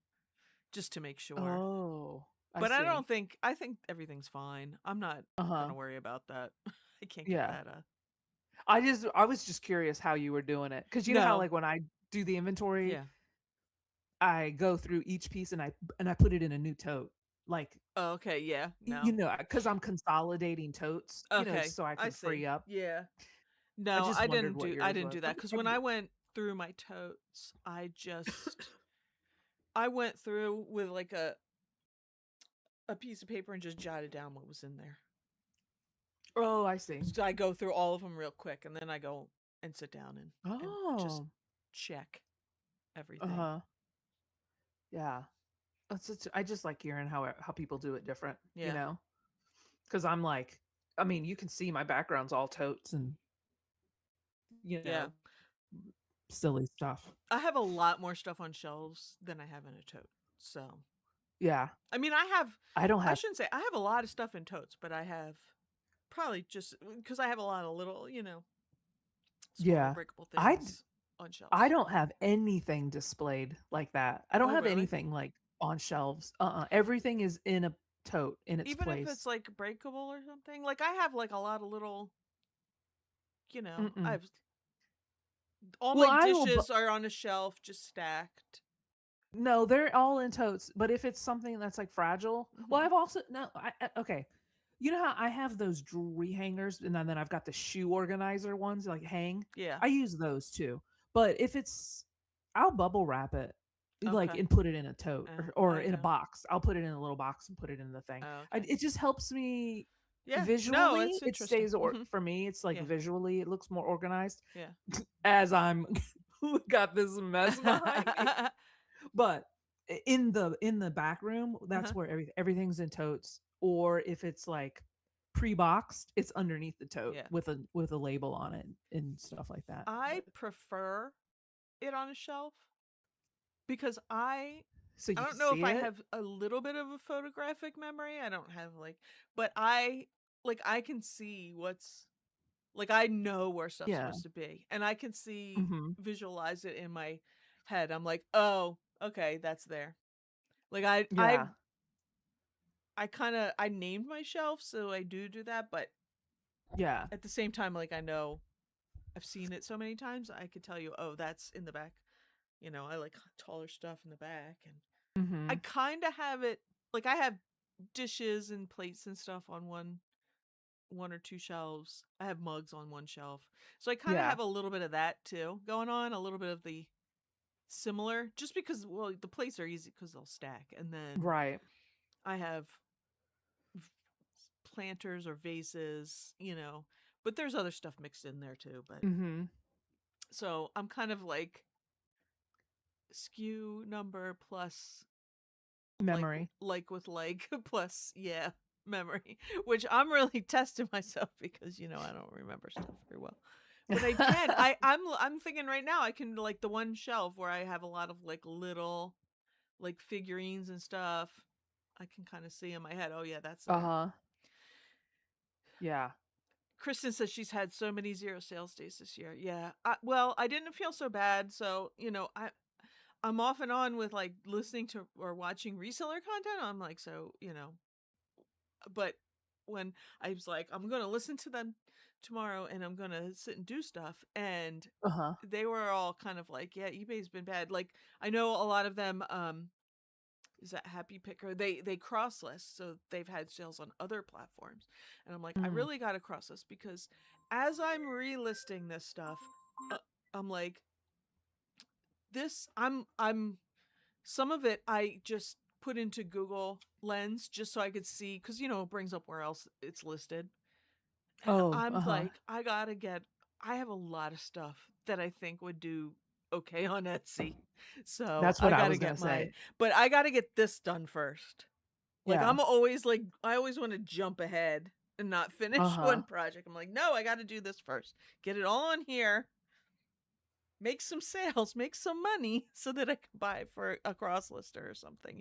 just to make sure. Oh, I But I see. don't think I think everything's fine. I'm not Uh huh. gonna worry about that. I can't get Yeah. that. I was just curious how you were doing it because you know how No. like when I do the inventory, Yeah. I go through each piece and I put it in a new tote. Like Oh, okay. Yeah. you No. know, because I'm consolidating totes, you know, Okay. so I I can see. free up. Yeah. I No, just wondered what I yours didn't was. do that Okay, because I when get I it. went through my totes, I went through with like a piece of paper and just jotted down what was in there. Oh, I see. So I go through all of them real quick, and then I go and sit down and just Oh, check everything. uh-huh. Yeah. I just like hearing how people do it different, you Yeah. know? Because I'm like, I mean, you can see my background's all totes and you Yeah. know, silly stuff. I have a lot more stuff on shelves than I have in a tote. So, Yeah. I mean, I don't I have shouldn't say I have a lot of stuff in totes, but I have probably just because I have a lot of little, smaller yeah. breakable I d- things on I shelves. don't have anything displayed like that. I don't Oh, have really? anything like on shelves. Everything is in a tote in its Even if it's place. like breakable or something? Like I have like a lot of little, I Mm-mm. have all Well, my I will. dishes are on a shelf just stacked. No, they're all in totes, but if it's something that's, like, fragile well, Mhm. I've also no, I okay. You know how I have those jewelry hangers, and then I've got the shoe organizer ones, like, hang? Yeah. I use those too, but if it's I'll bubble wrap it, like, Okay. and put it in a tote or I in a know. box. I'll put it in a little box and put it in the thing. Oh, I okay. it just helps me Yeah. No, visually, it's it interesting. stays for me, it's, like, Yeah. visually, it looks more organized Yeah. as I'm got this mess behind me. But in the back room, Uh-huh. that's where everything's in totes, or if it's, like, pre-boxed, it's underneath the tote Yeah. with a label on it and stuff like that, I but prefer it on a shelf because so I you can don't know if see I it? have a little bit of a photographic memory. I don't have but I can see I know where stuff's Yeah. supposed to be and I can see Mhm. visualize it in my head. I'm like, "Oh, okay, that's there." Like Yeah. I kind of I named my shelf, so I do that, but Yeah. at the same time like I know I've seen it so many times, I could tell you, "Oh, that's in the back." I like taller stuff in the back and I Mhm. kind of have it like I have dishes and plates and stuff on one or two shelves. I have mugs on one shelf. So I kind of Yeah. have a little bit of that too going on, a little bit of the similar just because the plates are easy cuz they'll stack and then Right. I have v- planters or vases, but there's other stuff mixed in there too, but Mhm. so I'm kind of like skew number plus Memory. with plus yeah memory which I'm really testing myself because I don't remember stuff very well but I can I'm thinking right now I can like the one shelf where I have a lot of like little like figurines and stuff I can kind of see in my head, oh yeah, that's there. Uh-huh. Yeah. Kristen says she's had so many zero sales days this year. Yeah, well, I didn't feel so bad, so I'm off and on with like listening to or watching reseller content. I'm like, so but when I was like, I'm gonna listen to them tomorrow and I'm gonna sit and do stuff, and Uh-huh. they were all kind of like, yeah, eBay's been bad. Like I know a lot of them. Is that Happy Picker? They cross list, so they've had sales on other platforms, and I'm like, I Mm. really got to cross list because as I'm relisting this stuff, I'm like, this I'm some of it I just put into Google Lens just so I could see, because it brings up where else it's listed. And Oh, I'm uh-huh. like, I have a lot of stuff that I think would do okay on Etsy. So That's I what I got to was gonna get say. but I got to get this done first. Like, Yeah. I always want to jump ahead and not finish one Uh-huh. project. I'm like, no, I got to do this first. Get it all on here, make some sales, make some money so that I can buy it for a cross lister or something.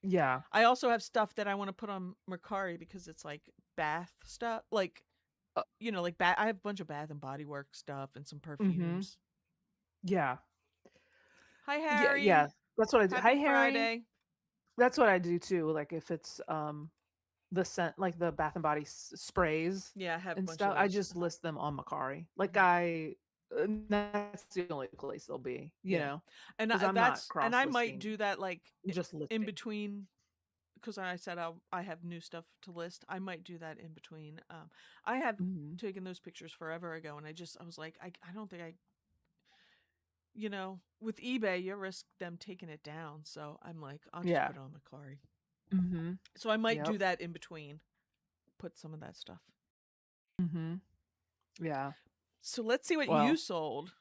Yeah. I also have stuff that I want to put on Mercari because it's like bath stuff. Uh, Like I have a bunch of Bath and Body Work stuff and some mhm. perfumes. Yeah. Hi, Yeah, yeah. Harry. That's what I do. Hi, Happy Harry. Friday. That's what I do too, like, if it's, the scent like, the Bath& and Body sprays Yeah, I have a and bunch of stuff, I those. just list them on Mercari. Like, Mhm. that's the only place they'll be, Yeah. because 'cause I'm not And I might cross-listing, do that like just in listing. between, because I said I have new stuff to list. I might do that in between. I have Mhm. taken those pictures forever ago, and I was like, I don't think with eBay, you risk them taking it down. So I'm like, I'll just Yeah. put it on Macari. Mhm. So I might Yep. do that in between, put some of that stuff. Mhm. Yeah. So let's see what you Well, sold.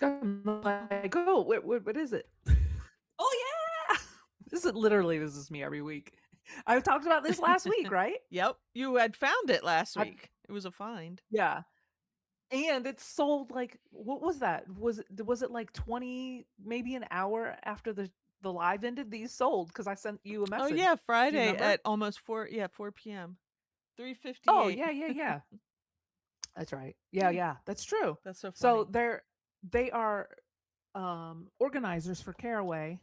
I'm like, "Oh, what is it?" "Oh, yeah!" This is me every week. I talked about this last week, right? Yep, you had found it last I week. It was a find. Yeah. And it sold, like what was that? Was it, like, 20 maybe an hour after the live ended? These sold because I sent you a Oh message. yeah, Do you Friday remember? at almost 4, yeah, 4 p.m. Oh, 3:58. yeah, yeah, yeah. That's right. Yeah, Yeah, yeah, that's true. that's so So funny. they are, organizers for Caraway.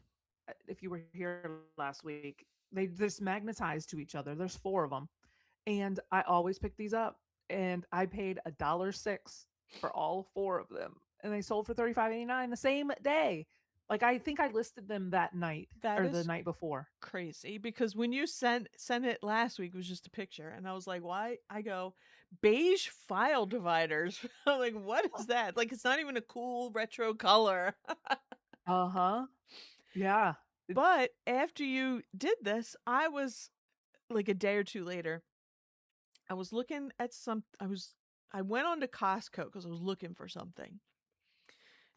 If you were here last week, they're just magnetized to each other. There's 4 of them. And I always pick these up, and I paid $1.06 for all 4 of them, and they sold for 35.89 the same day. Like, I think I listed them that night That or the is night before. crazy because when you sent it last week, it was just a picture, and I was like, "Why?" I go, "Beige file dividers." I'm like, "What is that?" Like, it's not even a cool retro color. Uh-huh. Yeah. It But after you did this, I was like a day or two later, I was looking at I went on to Costco because I was looking for something.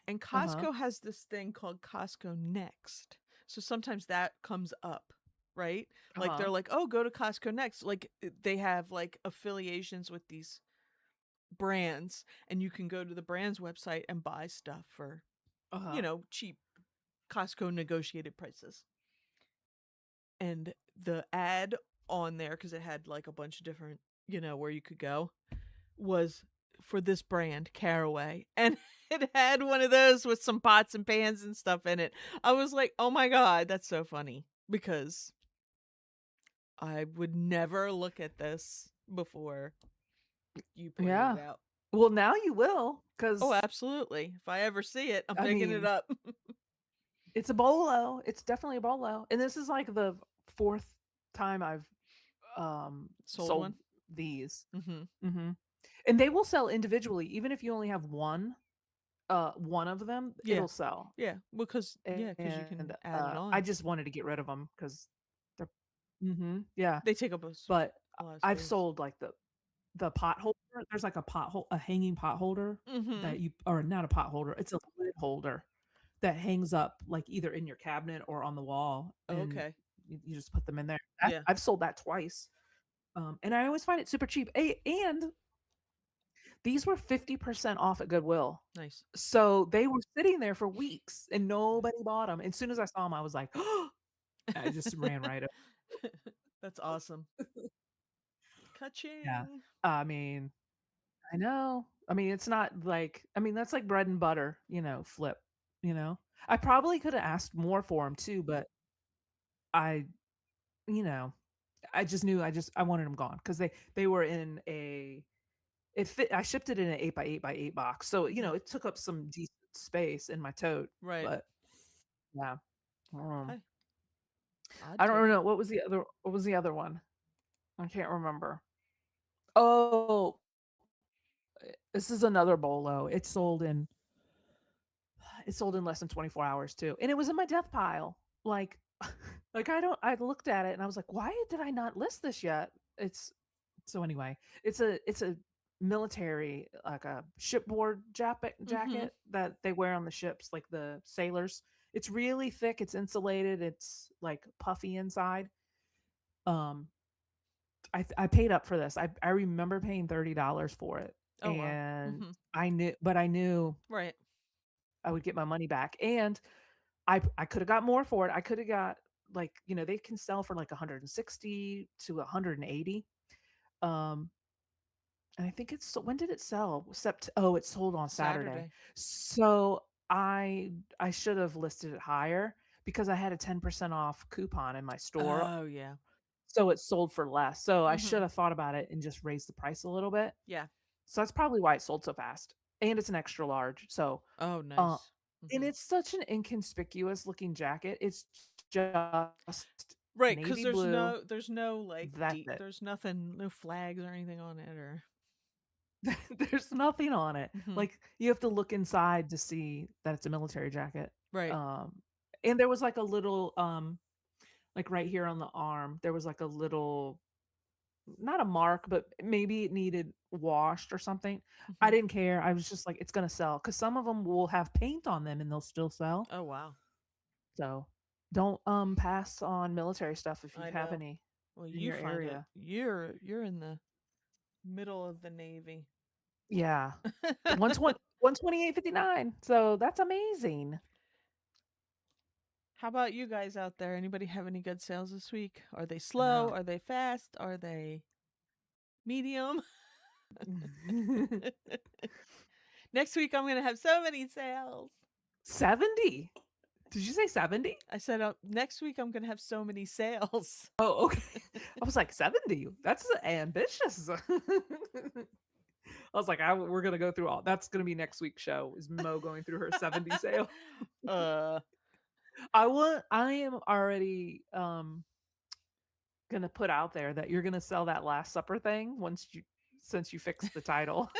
And Uh-huh. Costco has this thing called Costco Next. So sometimes that comes up, right? Like Uh-huh. they're like, "Oh, go to Costco Next." Like they have like affiliations with these brands, and you can go to the brand's website and buy stuff for, Uh-huh. cheap Costco negotiated prices. And the ad on there, because it had like a bunch of different, where you could go, was for this brand, Caraway, and it had one of those with some pots and pans and stuff in it. I was like, "Oh my god, that's so funny," because I would never look at this before you pointed it Yeah. out. Well, now you will, Oh, because absolutely. If I ever see it, I'm I picking it mean, up. it's a bolo. It's definitely a bolo. And this is like the 4th time I've, Sold sold one? these. Mhm. Mhm. And they will sell individually, even if you only have one of them, Yeah. it'll sell. Yeah, because you And, can add it I on. just wanted to get rid of them because 'cause they're yeah. They take up But a lot of I've space. sold, like, the pot holder. There's, like, a hanging pot holder Mhm. that you or not a pot holder, it's a lid holder that hangs up, like, either in your cabinet or on the wall, and Okay. you just put them in there. Yeah. I've sold that twice, and I always find it super cheap. And these were 50% off at Goodwill. Nice. So, they were sitting there for weeks and nobody bought them. As soon as I saw them, I was like, I just ran right That's awesome. Yeah. Ka-ching. I mean, I know. I mean, it's not like I mean, that's like bread and butter, flip, you know? I probably coulda asked more for them too, but I you know, I just knew I wanted them gone because they were in a it fit I shipped it in an 8 by 8 by 8 box, so, Mhm. it took up some decent space in my tote, Right. but yeah. Um, Hey, I'd I don't take it. know what was the other one? I can't remember. Oh, this is another bolo. It sold in It sold in less than 24 hours too, and it was in my death pile. Like, I looked at it and I was like, "Why did I not list this yet?" It's so anyway, it's a military, like a shipboard Mhm. jacket that they wear on the ships, like the sailors. It's really thick, it's insulated, it's like puffy inside. Um, I paid up for this. I remember paying $30 for it, Oh, wow. and Mhm. I knew Right. I would get my money back, and I coulda got more for it. I coulda got, like, they can sell for, like, 160 to 180. Um, and I think it's when did it sell? It sold on Saturday. Saturday. So, I should have listed it higher because I had a 10% off coupon in my store, Oh, yeah. so it sold for less. So, I should Mhm. have thought about it and just raised the price a little bit. Yeah. So, that's probably why it sold so fast, and it's an extra large, so, Oh, uh nice. and Mhm. it's such an inconspicuous looking jacket. It's just Right, because navy blue. there's no, like, That's deep it. there's nothing, no flags or anything on it or There's nothing on it. Mhm. Like, you have to look inside to see that it's a military jacket. Right. Um, and there was like a little, like right here on the arm, there was like a little, not a mark, but maybe it needed washed or something. I Mhm. didn't care. I was just like, it's gonna sell because some of them will have paint on them and they'll still sell. Oh, wow. So don't pass on military stuff if you I have know. any Well, in you your find it. area. You're in the middle of the Navy. Yeah. 120 128.59. So that's amazing. How about you guys out there? Anybody have any good sales this week? Are they I slow? know. Are they fast? Are they medium? Next week I'm gonna have so many sales. 70. Did you say 70? I said next week I'm gonna have so many sales. Oh, okay. I was like, 70? That's ambitious. I was like, we're gonna go through all. That's gonna be next week's show. Is Mo going through her 70 sale? uh, I am already gonna put out there that you're gonna sell that Last Supper thing since you fixed the title.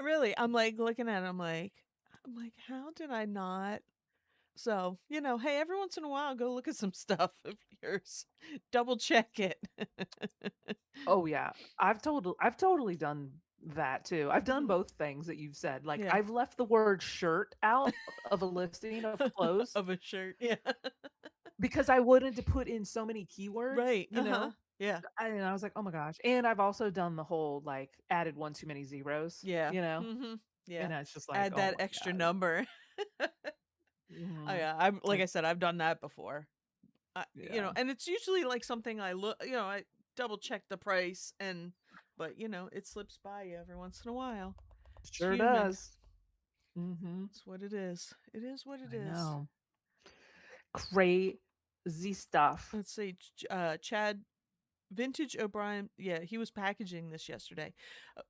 really, I'm like looking at it, I'm like, how did I not? So, hey, every once in a while, go look at some stuff of yours. Double check it. Oh yeah. I've totally done that too. I've done Mhm. both things that you've said. Like Yeah. I've left the word shirt out of a listing of clothes Of a shirt. Yeah. because I wanted to put in so many keywords, Right. Uh-huh. Yeah. And I was like, "Oh my gosh." And I've also done the whole like added one too many zeros, Yeah. Mhm. Yeah. And it's just like, Add "Oh that my extra god." number. Oh Mhm. yeah, I'm like I Like, said, I've done that before. yeah. And it's usually like something I look, I double check the price but it slips by you every once in a while. It's Sure human. does. Mhm. It's what it is. It is what it I is. know. Crazy stuff. Let's see. Chad Vintage O'Brien. Yeah, he was packaging this yesterday.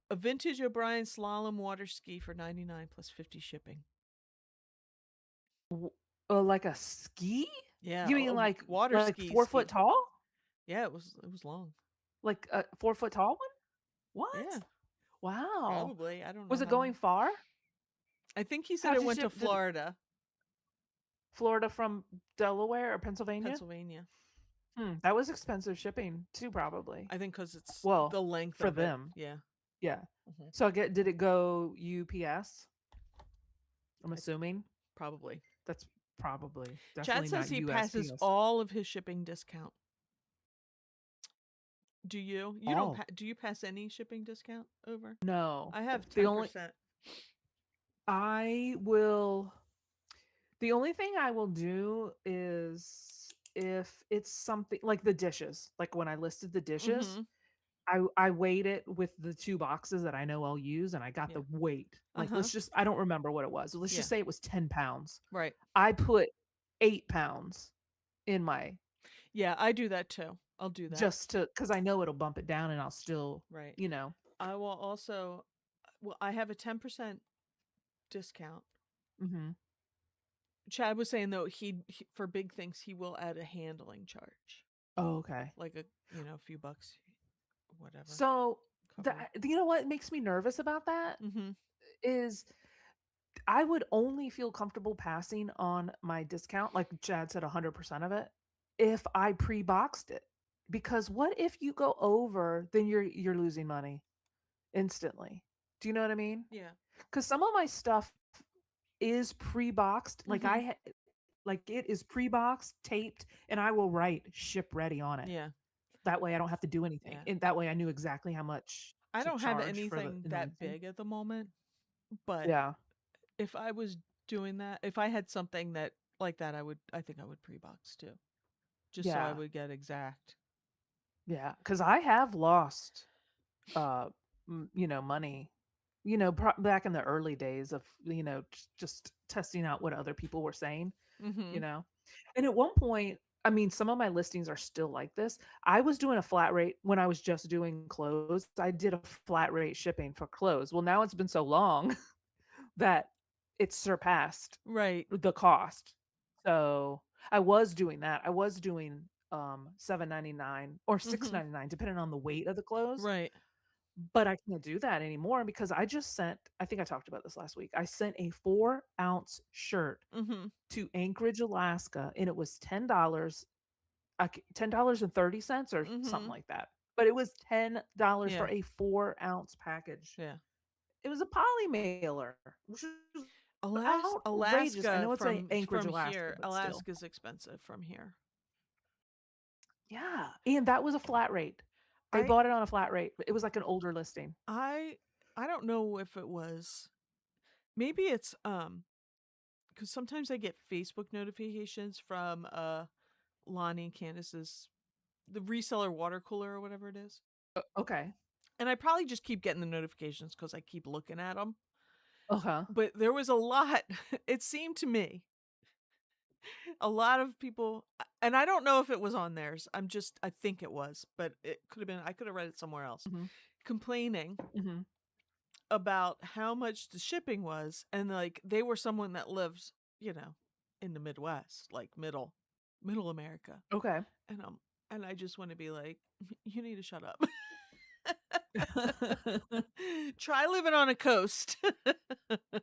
A vintage O'Brien slalom water ski for 99 plus 50 shipping. Like a ski? Yeah, You mean water like ski 4 foot ski. tall? Yeah, it was long. Like a 4 foot tall one? Yeah, What? Wow. probably. I don't know Was it how. going far? I think he said How'd it you went to ship? Did it Florida, Florida from Delaware or Pennsylvania? Pennsylvania. That was expensive shipping too, probably. I think because it's Well, the length for of it. them. Yeah. Yeah. Hmm. So did it go UPS? I'm I assuming. probably. That's probably Chad definitely says not he passes USPS. all of his shipping discount. Do you? You don't. All. Do you pass any shipping discount over? No. I have The ten only percent. I will The only thing I will do is if it's something like the dishes, like when I listed the dishes, Mm-hmm. I weighed it with the 2 boxes that I know I'll use, and I got Yeah. the weight. Uh Like, huh. I don't remember what it was. Let's Yeah. just say it was 10 pounds. Right. I put 8 pounds in my Yeah, I do that too. I'll do that. just to because I know it'll bump it down and I'll still, Right. you know. I will also. Well, I have a 10% discount. Mhm. Chad was saying though he for big things he will add a handling charge, Oh, okay. like a few bucks, whatever, So, cover it. you know what makes me nervous about that Mm-hmm. is I would only feel comfortable passing on my discount, like Chad said, 100% of it, if I pre-boxed it. Because what if you go over, then you're losing money instantly. Do you know what I mean? Yeah. Because some of my stuff is pre-boxed, Mhm. like it is pre-boxed, taped, and I will write "ship ready" on it. Yeah. That way I don't have to do anything, Yeah. and that way I knew exactly how much I to don't have charge for the anything in the that listing. big at the moment, but Yeah, if I was doing that, if I had something that like that, I think I would pre-box too, just so I yeah, would get exact. yeah. Because I have lost, uh, money, back in the early days of, just testing out what other people were saying, you Mhm. know? And at one point, I mean, some of my listings are still like this. I was doing a flat rate when I was just doing clothes. I did a flat rate shipping for clothes. Well, now it's been so long that it's surpassed Right. the cost. So I was doing that. I was doing $7.99 or Mhm. $6.99, depending on the weight of the clothes. Right. But I can't do that anymore because I just sent, I think I talked about this last week. I sent a 4-ounce shirt Mhm. to Anchorage, Alaska, and it was $10, $10.30 or something Mhm. like that. But it was $10 for Yeah. a 4-ounce package. Yeah. It was a poly mailer, which was outrageous. I Alaska know it's a Anchorage, from Alaska, here, but still. Alaska's expensive from here. Yeah, and that was a flat rate. They I bought it on a flat rate. It was like an older listing. I I don't know if it was, maybe it's because sometimes I get Facebook notifications from Lonnie and Candace's, the reseller water cooler or whatever it is. Okay. And I probably just keep getting the notifications because I keep looking at them. Uh-huh. But there was a lot, it seemed to me, a lot of people, and I don't know if it was on theirs. I think it was, but it could have been, I could have read it somewhere else, Mhm. complaining Mhm. about how much the shipping was. And like they were someone that lives, you know, in the Midwest, like middle America. Okay. And I just want to be like, you need to shut up. Try living on a coast.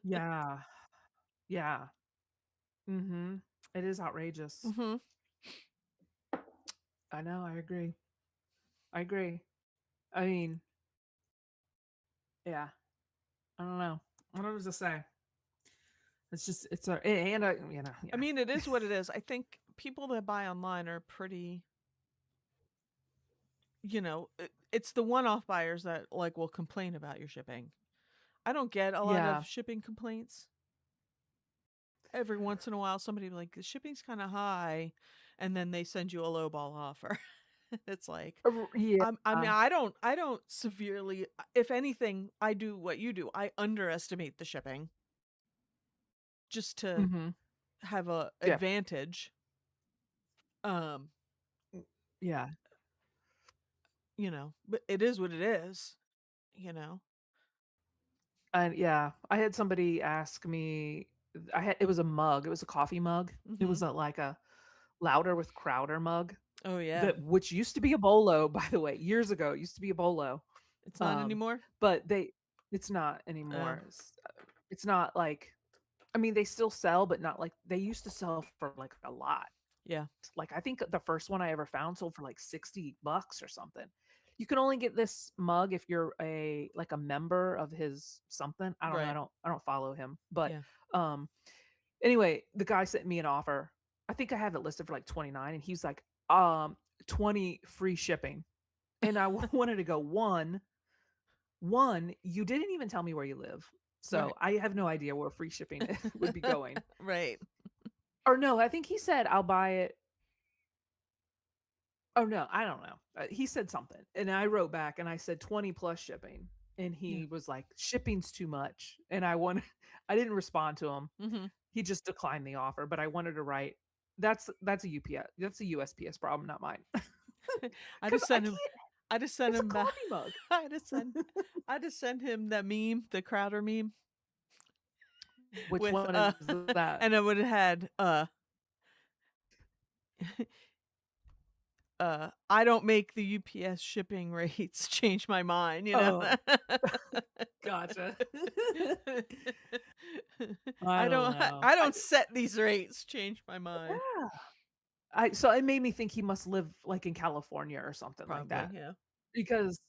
Yeah. Yeah. Mhm. It is outrageous. Mhm. I know, I agree. I agree. I mean, yeah. I don't know. I don't know what to say. It's just it's a and I yeah. mean, it is what it is. I think people that buy online are pretty, it's the one-off buyers that like will complain about your shipping. I don't get a lot of Yeah. shipping complaints. Every once in a while somebody be like, the shipping's kind of high, and then they send you a lowball offer. It's like, Yeah. I mean, I don't severely, if anything, I do what you do. I underestimate the shipping just to Mhm. have a Yeah. advantage. Um, Yeah. but it is what it is, you know. And yeah, I had somebody ask me. It was a mug. It was a coffee mug. It was Mhm. like a Louder with Crowder mug Oh yeah. that which used to be a bolo, by the way. Years ago, it used to be a bolo. It's not Um, anymore? but it's not Oh, anymore. It's not like, I mean, they still sell, but not like they used to sell for like a lot. yeah. Like I think the first one I ever found sold for like $60 or something. You can only get this mug if you're a member of his something. I don't know. Right. I don't follow him. But Yeah. um anyway, the guy sent me an offer. I think I have it listed for like 29 and he's like 20 free shipping. And I wanted to go one, you didn't even tell me where you live. Right. So I have no idea where free shipping would be going. Right. Or no, I think he said I'll buy it. Oh no, I don't know. He said something, and I wrote back and I said 20 plus shipping, and Yeah. he was like, "Shipping's too much." And I wanted, I didn't respond to him. Mhm. He just declined the offer, but I wanted to write. That's a UPS. That's a USPS problem, not mine. I Because just I sent him can't. I just sent It's a him back. coffee mug. I just sent I just sent him that meme, the Crowder meme Which with one is that? and it would have had I don't make the UPS shipping rates change my mind, you know? Oh, gotcha. I I don't don't know. I don't set these rates, change my mind. Yeah. So it made me think he must live, like, in California or something like Probably, that, yeah. because,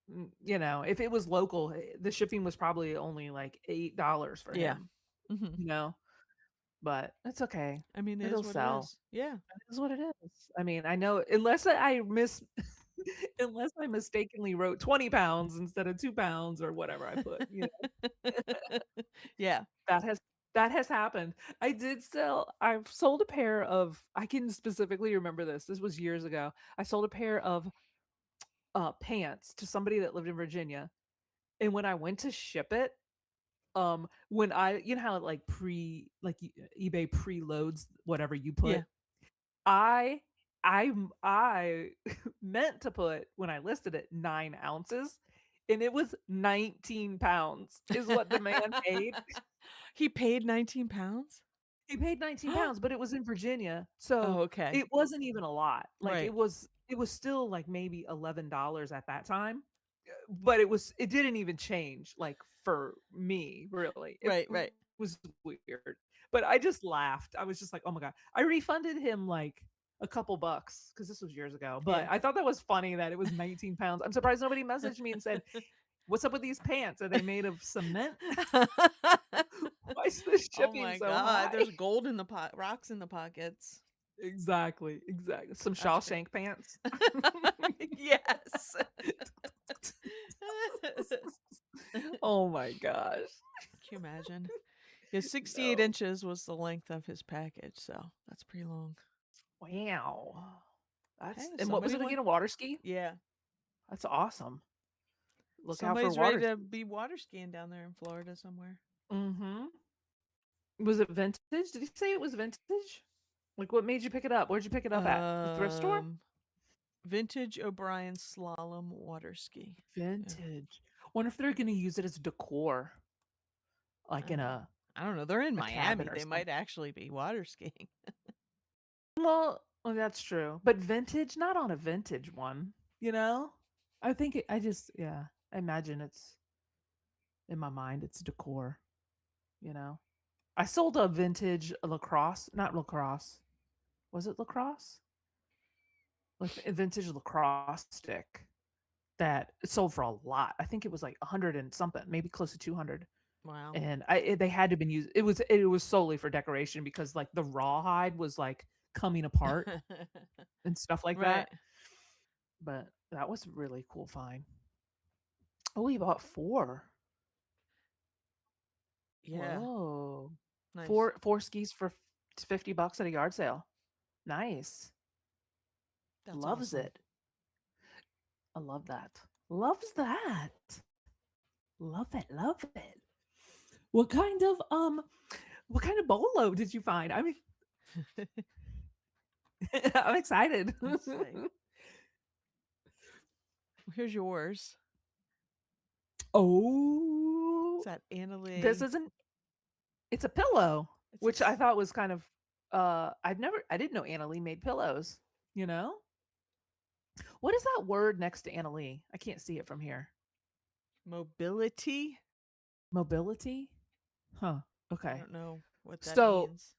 if it was local, the shipping was probably only, like, $8 for Yeah. him, Mhm. you know? But it's okay. I mean, it It'll is what it sell. is. Yeah. It is what it is. I mean, I know unless I miss unless I mistakenly wrote 20 pounds instead of 2 pounds or whatever I put, Yeah. that has happened. I've sold a pair of I can specifically remember this. This was years ago. I sold a pair of, pants to somebody that lived in Virginia, and when I went to ship it, when I how, like, eBay preloads whatever you put? Yeah. I I meant to put, when I listed it, 9 ounces, and it was 19 pounds is what the man paid. He paid 19 pounds? He paid 19 pounds, but it was in Virginia, so Oh, okay. it wasn't even a lot. Like, Right. it was still, like, maybe $11 at that time, but it didn't even change, like, for me, really. It Right, right. was weird, but I just laughed. I was just like, "Oh my god." I refunded him, like, a couple bucks because this was years ago, but Yeah. I thought that was funny that it was 19 pounds. I'm surprised nobody messaged me and said, "What's up with these pants? Are they made of cement? Why is the Oh shipping my so god, high?" there's gold in the rocks in the pockets. Exactly, exactly. Some That's great. Shawshank pants. Yes. Oh my gosh. Can you imagine? Yeah, 68 No. inches was the length of his package, so that's pretty long. Wow. Hey, And what was somebody it went again? A water ski? yeah. That's awesome. Look out for Somebody's ready water to skis. be water skiing down there in Florida somewhere. Mhm. Was it vintage? Did he say it was vintage? Like, what made you pick it up? Where'd you pick it up at? The thrift store? Um, Vintage O'Brien slalom water ski. Yeah. Vintage. Wonder if they're gonna use it as decor, like in Uh, I don't know. They're in a cabin Miami. or They might something. actually be water skiing. Well, that's true. But vintage, not on a vintage one, you know? I just, yeah, I imagine it's in my mind, it's decor, you know? I sold a vintage lacrosse, not lacrosse. Was it lacrosse? Like a vintage lacrosse stick that it sold for a lot. I think it was like 100 and something, maybe close to 200. Wow. And they had to been used. It was solely for decoration because like the rawhide was like coming apart and stuff like Right. that. But that was a really cool find. Oh, we bought 4. Yeah. Whoa. Nice. 4 skis for $50 at a yard sale. Nice. That's Loves awesome. it. I love that. Loves that. Love it. Love it. What kind of bolo did you find? I mean, I'm excited. Let's see. Here's yours. Is Oh, that Anna this Lee? isn't it's a pillow, It's a which I thought was kind of I didn't know Anna Lee made pillows, you know? What is that word next to Anna Lee? I can't see it from here. mobility. Mobility? Huh. I Okay. don't know what that So means.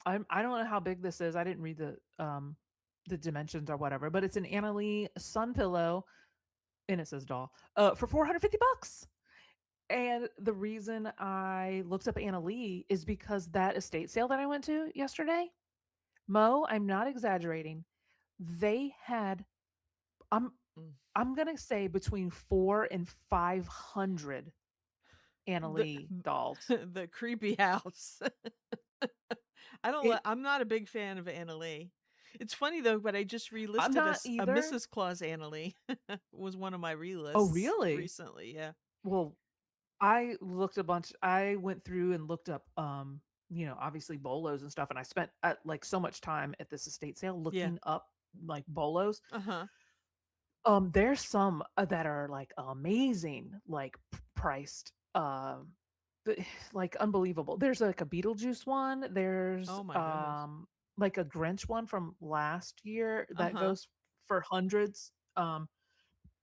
I don't know how big this is. I didn't read the dimensions or whatever, but it's an Anna Lee sun pillow and it says doll for $450. And the reason I looked up Anna Lee is because that estate sale that I went to yesterday, Mo, I'm not exaggerating. They had I'm Mm. I'm gonna say between 4 and 500 Anna The Lee dolls. the creepy house. I don't. It I'm not a big fan of Anna Lee. It's funny though, but I just I'm relisted not a either. Mrs. Claus Anna Lee. Was one of my Oh, relists really? recently. Yeah. Well, I looked a bunch. I went through and looked up, obviously bolos and stuff, and I spent like so much time at this estate sale Yeah. looking up like bolos. Uh huh. There's some that are like amazing, like priced, like unbelievable. There's like a Beetlejuice one. There's Oh my goodness. like a Grinch one from last year that Uh-huh. goes for hundreds.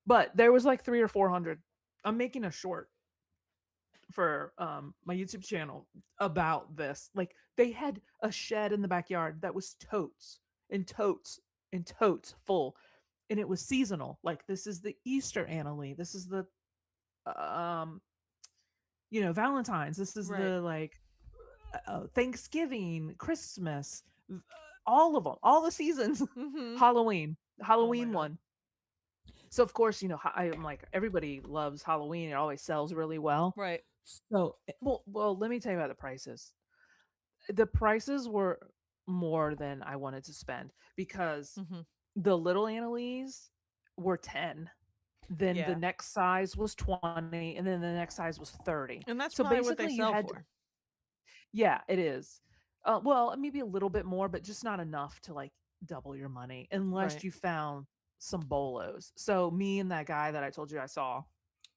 But there was like 3 or 400. I'm making a short for my YouTube channel about this. Like they had a shed in the backyard that was totes and totes and totes full, and it was seasonal. Like this is the Easter annalie. This is the um Valentine's. This is Right. the like Thanksgiving, Christmas, all of them, all the seasons. Mhm. Halloween, Oh my Halloween god. one. So of course, I'm like everybody loves Halloween. It always sells really well. Right. So, well, let me tell you about the prices. The prices were more than I wanted to spend because Mhm. the little Annalise were 10. Then the Yeah. next size was 20, and then the next size was 30. And that's So probably what they basically, you sell had for. yeah, it is. Well, maybe a little bit more, but just not enough to like double your money unless Right. you found some bolos. So me and that guy that I told you I saw,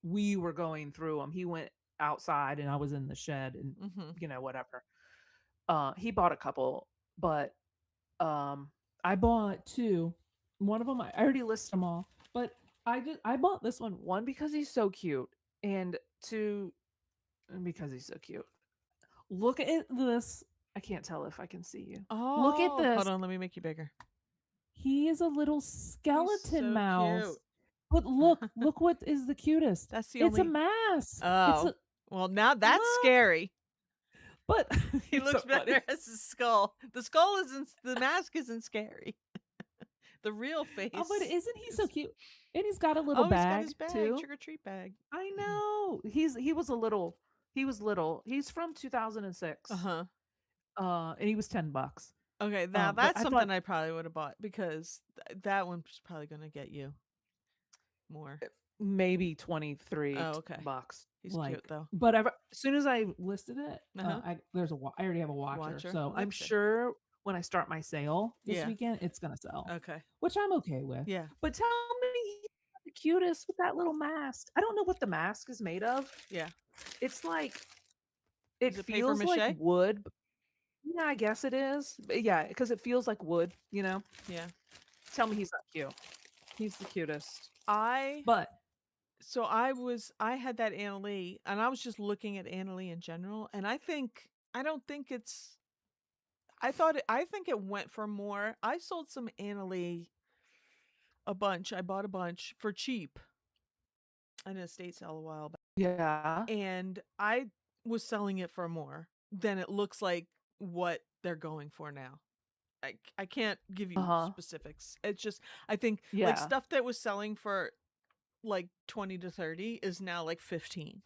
we were going through them. He went outside and I was in the shed and Mhm. whatever. He bought a couple, but um I bought two. One of them I already listed them all, but I bought this one because he's so cute, and two because he's so cute. Look at this. I can't tell if I can see you. Look at Oh, hold this. on, let me make you bigger. He is a little He's skeleton so cute. mouse. But look what is the cutest. That's the It's a only mask. It's Oh. a Well, now that's huh? scary. But He he's so looks funny. better as a skull. The skull isn't the mask isn't scary. The real Oh, but face isn't he so is cute? And he's got a little Oh, he's got his bag bag, too. trick or treat bag. I know. He was a little. He was little. He's from 2006. Uh-huh. And he was $10. Okay, now But that's I thought something I probably would have bought because that one's probably going to get you more. maybe 23 Oh, okay. bucks. He's cute Like, though. but as soon as I listed it, Uh-huh. I already have a watcher, Watcher. so Well, I'm that's good. sure when I start my sale this Yeah. weekend, it's gonna sell, Okay. which I'm okay with. Yeah. But tell me, he's not the cutest with that little mask. I don't know what the mask is made of. Yeah. It's like it Is it paper feels like mache? wood. Yeah, I guess it is. But yeah, because it feels like wood. Yeah. Tell me he's not cute. He's the cutest. I But so I had that Anna Lee and I was just looking at Anna Lee in general and I don't think it's I think it went for more. I sold some Anna Lee a bunch. I bought a bunch for cheap in a estate sale a while back. yeah, And I was selling it for more than it looks like what they're going for now. I can't give uh you huh, specifics. It's just I think like yeah, stuff that was selling for like 20 to 30 is now like 15.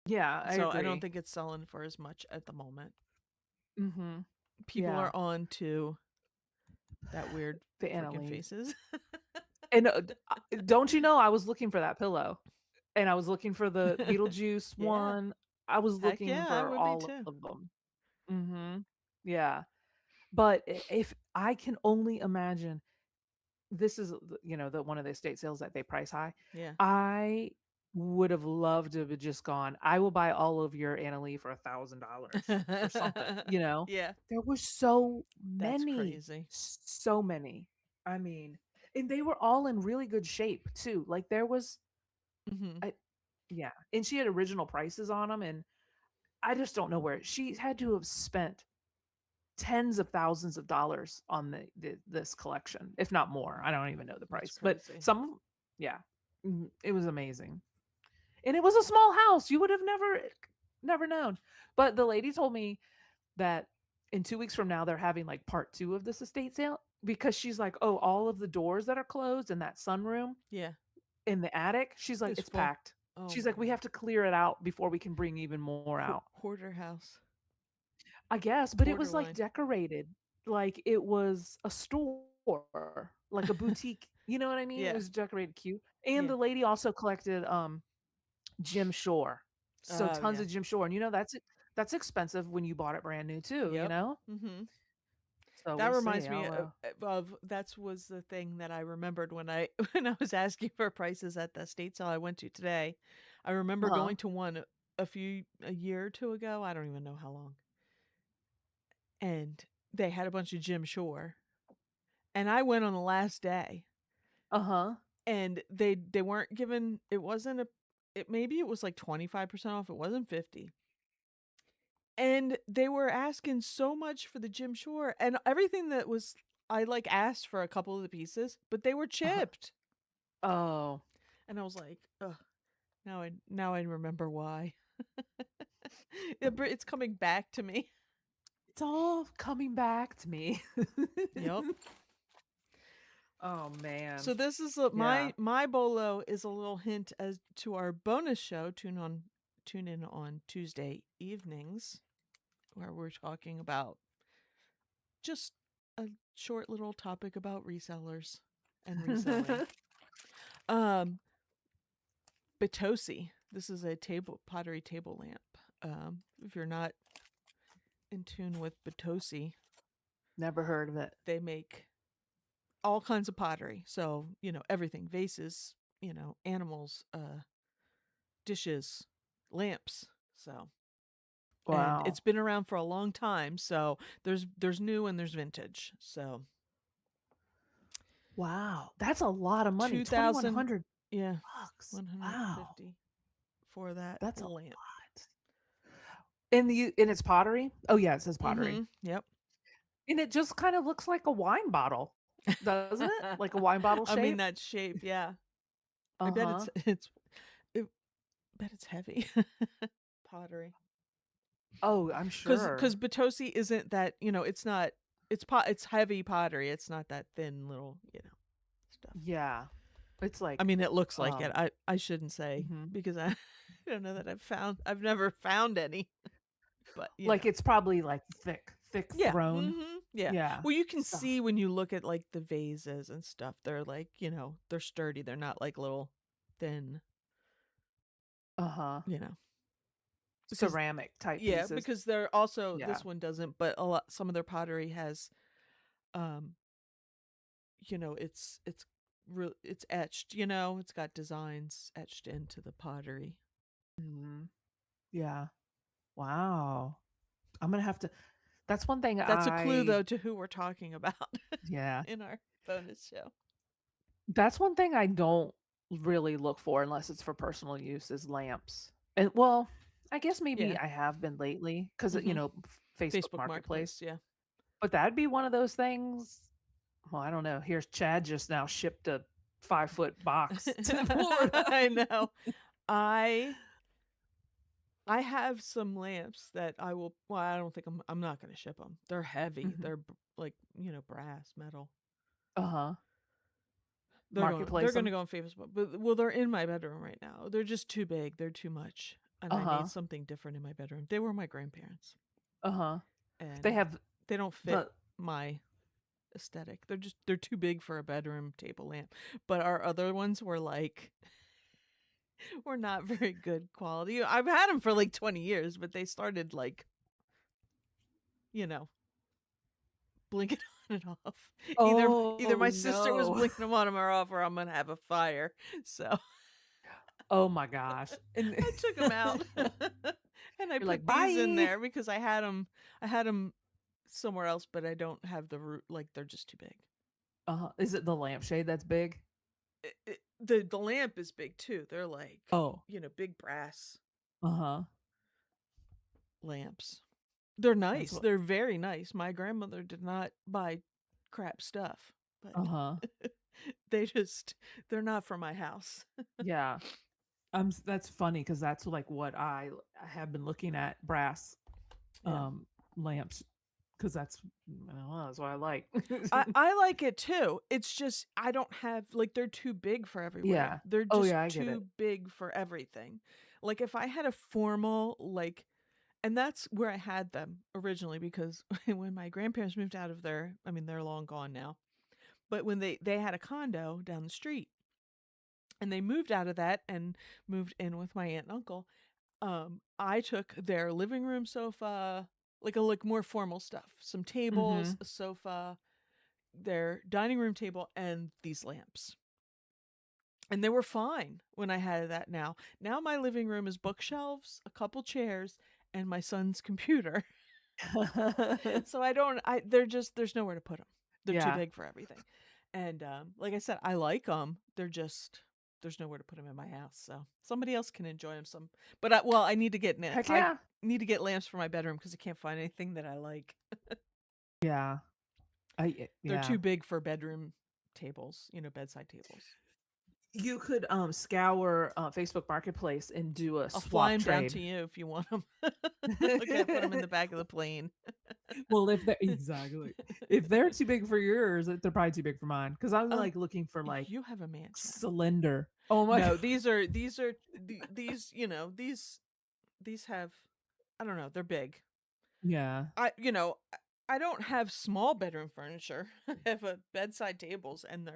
yeah. I So I don't agree. think it's selling for as much at the moment. Mm-hmm. People Yeah, are on to that weird the freaking Annalie. faces. And don't you know I was looking for that pillow, and I was looking for the Beetlejuice Yeah. one. I was Heck looking yeah, I for would be all too. of them. Mm-hmm. Yeah, but if I can only imagine, this is the one of the estate sales that they price high. Yeah. I would have loved to have just gone, I will buy all of your Annalie for $1,000 or something. Yeah. There were so That's many, crazy. so many. I mean, and they were all in really good shape too. Like there was, Mhm. I, yeah, and she had original prices on them, and I just don't know where she had to have spent tens of thousands of dollars on this collection, if not more. I don't even know the That's price, but crazy. yeah, it was amazing, and it was a small house. You would have never known. But the lady told me that in 2 weeks from now they're having like part two of this estate sale because she's like, oh, all of the doors that are closed in that sunroom Yeah. in the attic, she's like, It's it's full. packed. Oh She's my like, we god. have to clear it out before we can bring even more out. Hoarder house. I guess, but it was like Borderline. decorated like it was a store, like a boutique. You know what I mean? It Yeah. was decorated cute. And Yeah. the lady also collected Jim Shore. So Oh tons yeah. of Jim Shore. And that's expensive when you bought it brand new too, you Yep. know? Mhm. So That we'll see. reminds me I'll of that's was the thing that I remembered when I when I was asking for prices at the estate sale I went to today. I remember uh-huh. going to one a year or two ago. I don't even know how long. And they had a bunch of Jim Shore, and I went on the last day, Uh-huh. and they weren't given it wasn't a it maybe it was like 25% off, it wasn't 50. And they were asking so much for the Jim Shore and everything that was I like asked for a couple of the pieces, but they were Uh-huh. chipped. Oh. And I was like, ugh, now I remember why. It's coming back to me. It's all coming back to me. Yep. Oh, man. So this is Yeah. my bolo is a little hint as to our bonus show. Tune in on Tuesday evenings where we're talking about just a short little topic about resellers and reselling. Um, Batosi. This is a pottery table lamp. If you're not in tune with Batosi, Never heard of it. they make all kinds of pottery. So, everything, vases, animals, dishes, lamps. So, and Wow. it's been around for a long time. So, there's new and there's vintage. So, Wow. That's a lot of money. 2000, 2,100 yeah, bucks. Wow. 150 for that That's a lamp. lot. In its pottery? Oh, yeah, it says pottery. Mhm. Yep. And it just kind of looks like a wine bottle, doesn't it? Like a wine bottle I mean shape? that shape, yeah. I bet Uh-huh. it bet it's heavy. Pottery. Oh, I'm Cuz sure. Batosi isn't that, it's not it's heavy pottery. It's not that thin little, stuff. Yeah. It's I like, mean it looks like it. um I shouldn't say mhm. because I I don't know that I've never found any, but Like, it's probably, like, thick yeah. thrown. Mhm. Yeah. Yeah. Well, you can Stuff. see when you look at like the vases and stuff. They're like, they're sturdy. They're not like little thin, Uh-huh. you know. Because Ceramic type yeah, pieces. because they're also Yeah. this one doesn't, but some of their pottery has um it's etched, it's got designs etched into the pottery. Mhm. Yeah. Wow. I'm gonna have to that's one thing That's a clue I though to who we're talking about yeah. in our bonus show. That's one thing I don't really look for unless it's for personal use is lamps. And well, I guess maybe Yeah. I have been lately because Mhm. Facebook Facebook Marketplace. Marketplace, yeah. But that'd be one of those things. Well, I don't know. Here's Chad just now shipped a 5-foot box to Florida. I know. I I have some lamps that I will well, I don't think I'm not going to ship them. They're heavy. Mhm. They're like, brass, metal. Uh-huh. They're Marketplace going to them. go on Facebook, but well, they're in my bedroom right now. They're just too big. They're too much, and I need Uh-huh. something different in my bedroom. They were my grandparents, Uh-huh. They and have they don't fit the my aesthetic. They're too big for a bedroom table lamp. But our other ones were like were not very good quality. I've had them for like 20 years, but they started like, you know, blinking on and off. Either Oh, my sister was no. blinking them on or off, or I'm gonna have a fire. So Oh my gosh. And I took them out, and I you're like, put these in "Bye." there because I had them. I had them somewhere else, but I don't have the root. Like they're just too big. Uh-huh. Is it the lampshade that's big? The lamp is big too. They're like, Oh. big brass Uh-huh. lamps. They're That's nice. what They're very nice. My grandmother did not buy crap stuff, but uh-huh. they're not for my house. Yeah. That's funny because that's like what I have been looking at brass Yeah. lamps because I don't know, that's what I like. I like it too. It's just I don't have like they're too big for everywhere. Yeah. They're Oh just yeah, I get it. too big for everything. Like if I had a formal like and that's where I had them originally because when my grandparents moved out of their I mean they're long gone now. But when they had a condo down the street and they moved out of that and moved in with my aunt and uncle, I took their living room sofa, like more formal stuff, some tables, Mhm. a sofa, their dining room table, and these lamps. And they were fine when I had that now. Now my living room is bookshelves, a couple chairs, and my son's computer. So I don't I they're just there's nowhere to put them. They're too Yeah. big for everything. And like I said, I like them. They're just there's nowhere to put them in my house. So somebody else can enjoy them some. But I need to get Heck I yeah. need to get lamps for my bedroom because I can't find anything that I like. Yeah. They're Yeah. too big for bedroom tables, bedside tables. You could, scour, Facebook Marketplace and do a I'll fly swap them down to trade. you if you want them. Okay, put them in the back of the plane. Well, if they're exactly. If they're too big for yours, they're probably too big for mine. Because 'cause I'm, Oh, like, looking for, like, you have a mansion. slender. Oh my No, god. these have I don't know, they're big. Yeah. I don't have small bedroom furniture. I have a bedside tables and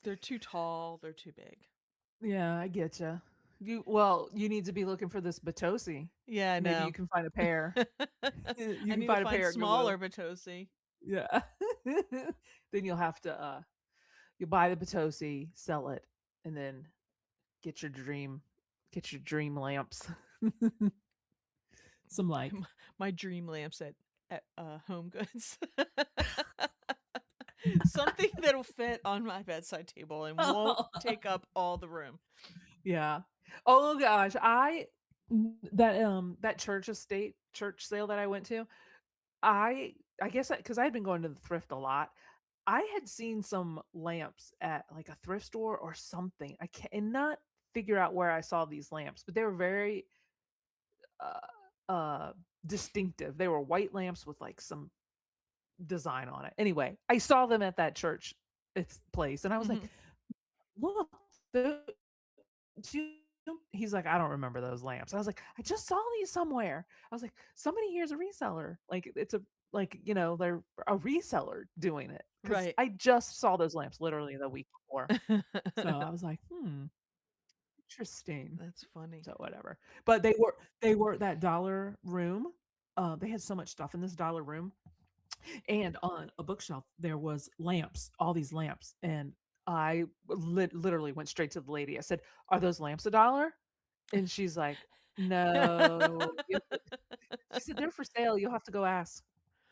they're too tall, they're too big. Yeah, I getcha. You need to be looking for this Batosi. Yeah, I Maybe you know. can find a pair. You I can need to find a find pair at smaller Goodwill. Batosi. Yeah. Then you'll have to, you buy the Potosi, sell it, and then get your dream get your dream lamps. Some, like My dream lamps at Home Goods. Something that'll fit on my bedside table and won't take up all the room. Yeah. Oh gosh, that church sale that I went to, I guess because 'cause I'd been going to the thrift a lot, I had seen some lamps at, like, a thrift store or something. I cannot figure out where I saw these lamps, but they were very, uh, uh, distinctive. They were white lamps with, like, some design on it. Anyway, I saw them at that church place, and I was like, Mhm. "Look, the do he's like, "I don't remember those lamps." I was like, "I just saw these somewhere." I was like, "Somebody here's a reseller." Like, it's a like, they're a reseller doing it because Right. I just saw those lamps literally the week before. So I was like, "Hmm, interesting." That's funny. So whatever. But they were that dollar room. They had so much stuff in this dollar room. And on a bookshelf, there was lamps, all these lamps, and I literally went straight to the lady. I said, "Are those lamps $1?" And she's like, "No." She said, "They're for sale. You'll have to go ask,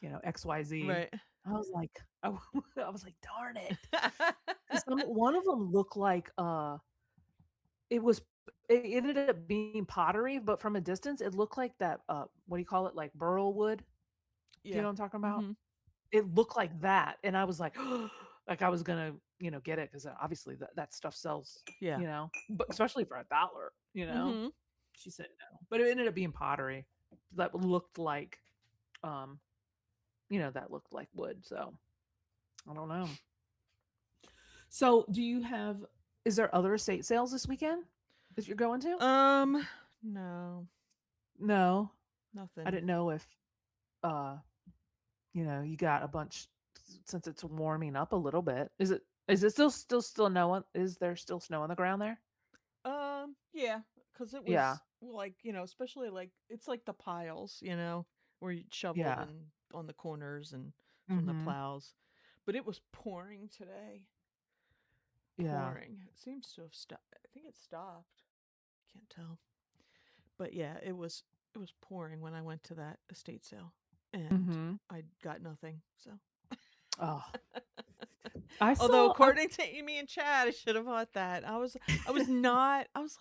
XYZ." Right. I was like, I was like, "Darn it." 'Cause one of them looked like, it was it ended up being pottery, but from a distance, it looked like that, what do you call it? Like burl wood. Do you know Yeah. what I'm talking about? Mhm. It looked like that, and I was like, like I was gonna, get it because obviously that stuff sells, Yeah. but especially for $1. Mhm. She said no, but it ended up being pottery that looked like, um, that looked like wood. So I don't know. So do you have? Is there other estate sales this weekend that you're going to? Um, no. No, I Nothing. didn't know if uh you got a bunch since it's warming up a little bit. Is it still snow on is there still snow on the ground there? Yeah, because it Yeah. was well, like, especially like it's like the piles, where you shoveled Yeah. and on the corners and from the Mhm. plows. But it was pouring today. Yeah. Pouring. It seems to have stopped. I think it stopped. Can't tell. But yeah, it was pouring when I went to that estate sale and Mhm. I got nothing. So Oh, I although saw I according to Amy and Chad, I should have bought that. I was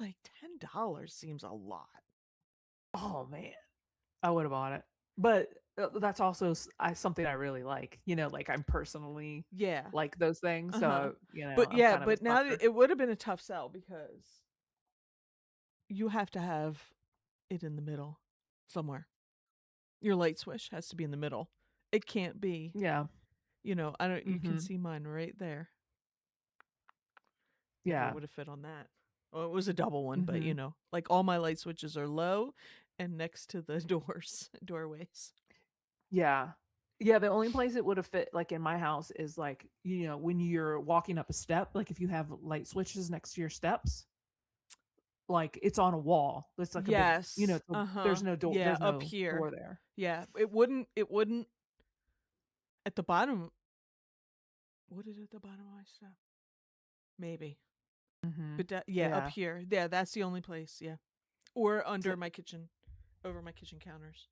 like $10 seems a lot. oh, man. I would have bought it. But, that's also something I really like, like, I'm personally Yeah. like those things, Uh-huh. so, But I'm yeah, kind of a but now sucker. it would have been a tough sell because you have to have it in the middle somewhere. Your light switch has to be in the middle. It can't be, Yeah. I don't you can Mhm. see mine right there if it Yeah. would have fit on that. Well, it was a double one, but Mhm. like all my light switches are low and next to the doorways. Yeah. Yeah, the only place it would have fit, like, in my house is, like, when you're walking up a step, like, if you have light switches next to your steps, like, it's on a wall. It's like a big Yes. Uh-huh. Yeah, there's up no here. door there. Yeah, it wouldn't at the bottom. Would it at the bottom of my stuff? Maybe. Mhm. But yeah, up Yeah. here. Yeah, that's the only place, yeah. Or under So my kitchen over my kitchen counters.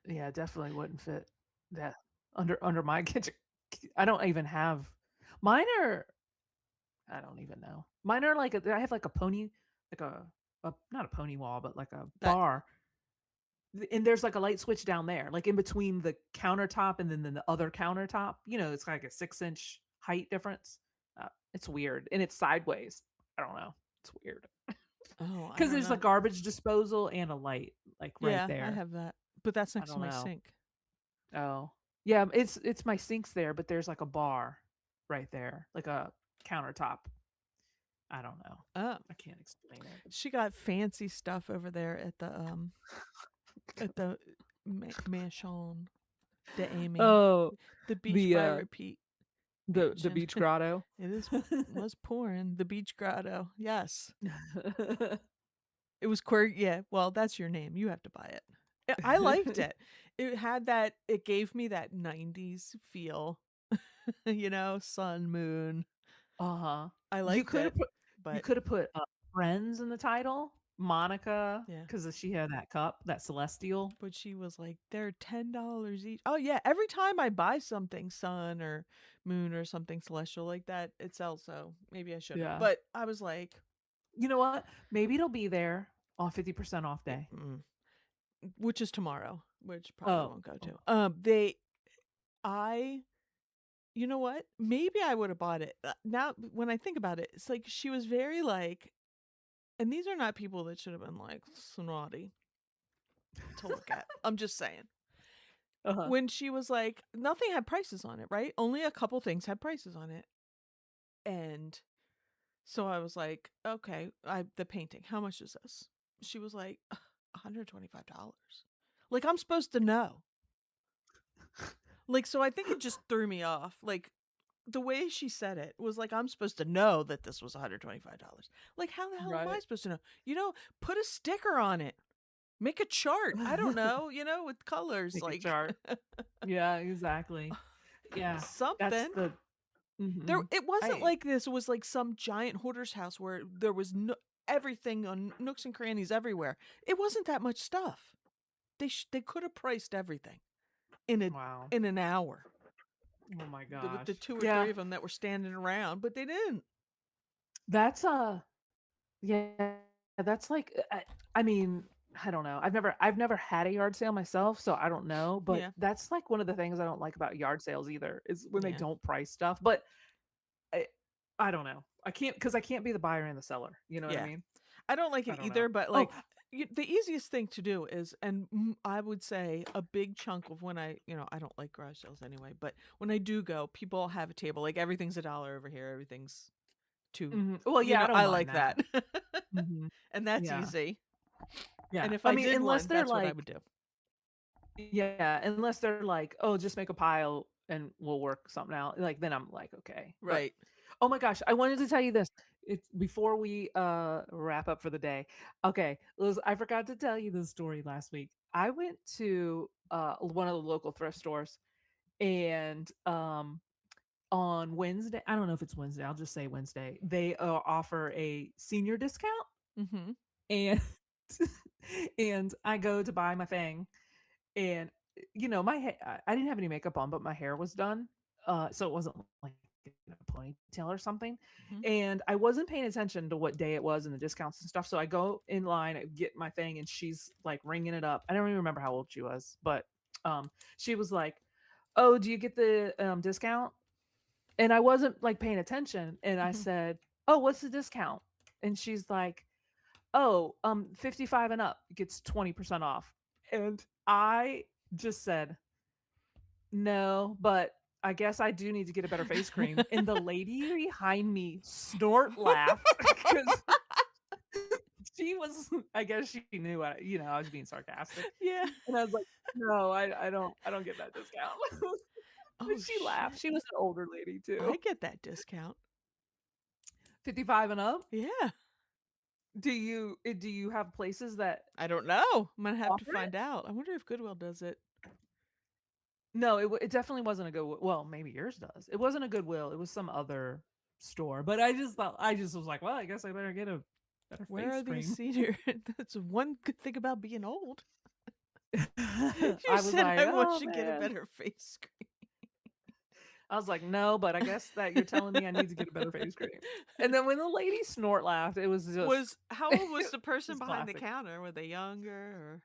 Yeah, definitely wouldn't fit that under my kitchen. I don't even have mine are I don't even know. Mine are like I have like a pony, like a not a pony wall, but like a That bar. And there's like a light switch down there, like in between the countertop and then the other countertop. It's like a 6-inch height difference. It's weird, and it's sideways. I don't know. It's weird oh, I because don't there's a know. garbage disposal and a light like right Yeah, I there. have that, but that's I next to don't my know. sink. Oh, yeah, it's my sinks there, but there's like a bar right there, like a countertop. I don't know. Oh, I can't explain it. she got fancy stuff over there at the Mansion de Amy, Oh, the Beach the by Repeat the mansion. beach grotto. It is was pouring the Beach Grotto. Yes, it was quirky. Yeah, well, that's your name. You have to buy it. I liked it. It had that. It gave me that '90s feel. Sun, moon. Uh-huh. I You liked could have it, put you but could have put, Friends in the title, Monica, yeah. because she had that cup, that celestial. But she was like, "They're $10 each." Oh yeah, every time I buy something sun or moon or something celestial like that, it sells. So maybe I shouldn't. Yeah. But I was like, You know what? Maybe it'll be there on 50% off day. mm, which is tomorrow, which probably Oh. won't go Oh. to. I, you know what? Maybe I would have bought it. Now, when I think about it, it's like she was very like, and these are not people that should have been like snotty to look at. I'm just saying. Uh-huh. When she was like, nothing had prices on it, right? Only a couple things had prices on it. And so I was like, okay, the painting, how much is this? She was like, $125. Like, I'm supposed to know. Like, so I think it just threw me off. Like, the way she said it was like, I'm supposed to know that this was $125. Like, how the hell am I Right. supposed to know? Put a sticker on it. Make a chart. I don't know, with colors. Make a Like, chart. Yeah, exactly. Yeah. That's something. the There, mhm. it wasn't I like this was like some giant hoarder's house where there was everything on nooks and crannies everywhere. It wasn't that much stuff. They could have priced everything in a wow. in an hour Oh my with the gosh. two or Yeah. three of them that were standing around, but they didn't. That's, yeah, that's like I mean, I don't know. I've never had a yard sale myself, so I don't know, but Yeah, that's like one of the things I don't like about yard sales either is when they yeah. don't price stuff. But I I don't know. I can't be the buyer and the seller. You know what I Yeah. mean? I don't like I it don't know. either, but Oh, like the easiest thing to do is, and I would say a big chunk of when I don't like garage sales anyway, but when I do go, people have a table, like everything's a dollar over here, everything's two, mhm. Well, yeah, I don't I mind like that. that. Mhm. And that's Yeah. easy. Yeah. And if I I mean, did unless one, they're that's what I like would do. yeah, unless they're like, "Oh, just make a pile and we'll work something out." Like then I'm like, "Okay." But Right. oh my gosh, I wanted to tell you this. It's before we wrap up for the day. Okay, Liz, I forgot to tell you this story last week. I went to one of the local thrift stores and on Wednesday, I don't know if it's Wednesday, I'll just say Wednesday. They offer a senior discount Mhm. and and I go to buy my thing and I didn't have any makeup on, but my hair was done, so it wasn't like in a ponytail or something. Mhm. And I wasn't paying attention to what day it was and the discounts and stuff. So I go in line, I get my thing, and she's like ringing it up. I don't even remember how old she was, but she was like, "Oh, do you get the discount?" And I wasn't like paying attention, and I Mhm. said, "Oh, what's the discount?" And she's like, "Oh, 55 and up gets 20% off." And I just said, "No, but I guess I do need to get a better face cream." And the lady behind me snort laugh because she was I guess she knew I was being sarcastic. Yeah. And I was like, "No, I don't get that discount." But Oh she laughed. shit. She was an older lady I too. get that discount. 55 and up? Yeah. Do you have places that I don't know. I'm gonna have to offer it? find out. I wonder if Goodwill does it. No, it definitely wasn't a good well, maybe yours does. It wasn't a Goodwill, it was some other store, but I just was like, "Well, I guess I better get a better Where face are these cream." senior? That's one good thing about being old. You I was said like, I want "Oh, you to get a man." better face I was like, "No, but I guess that you're telling me I need to get a better face cream." And then when the lady snort laughed, it was just Was how old was it the person was behind the classic. counter? Were they younger or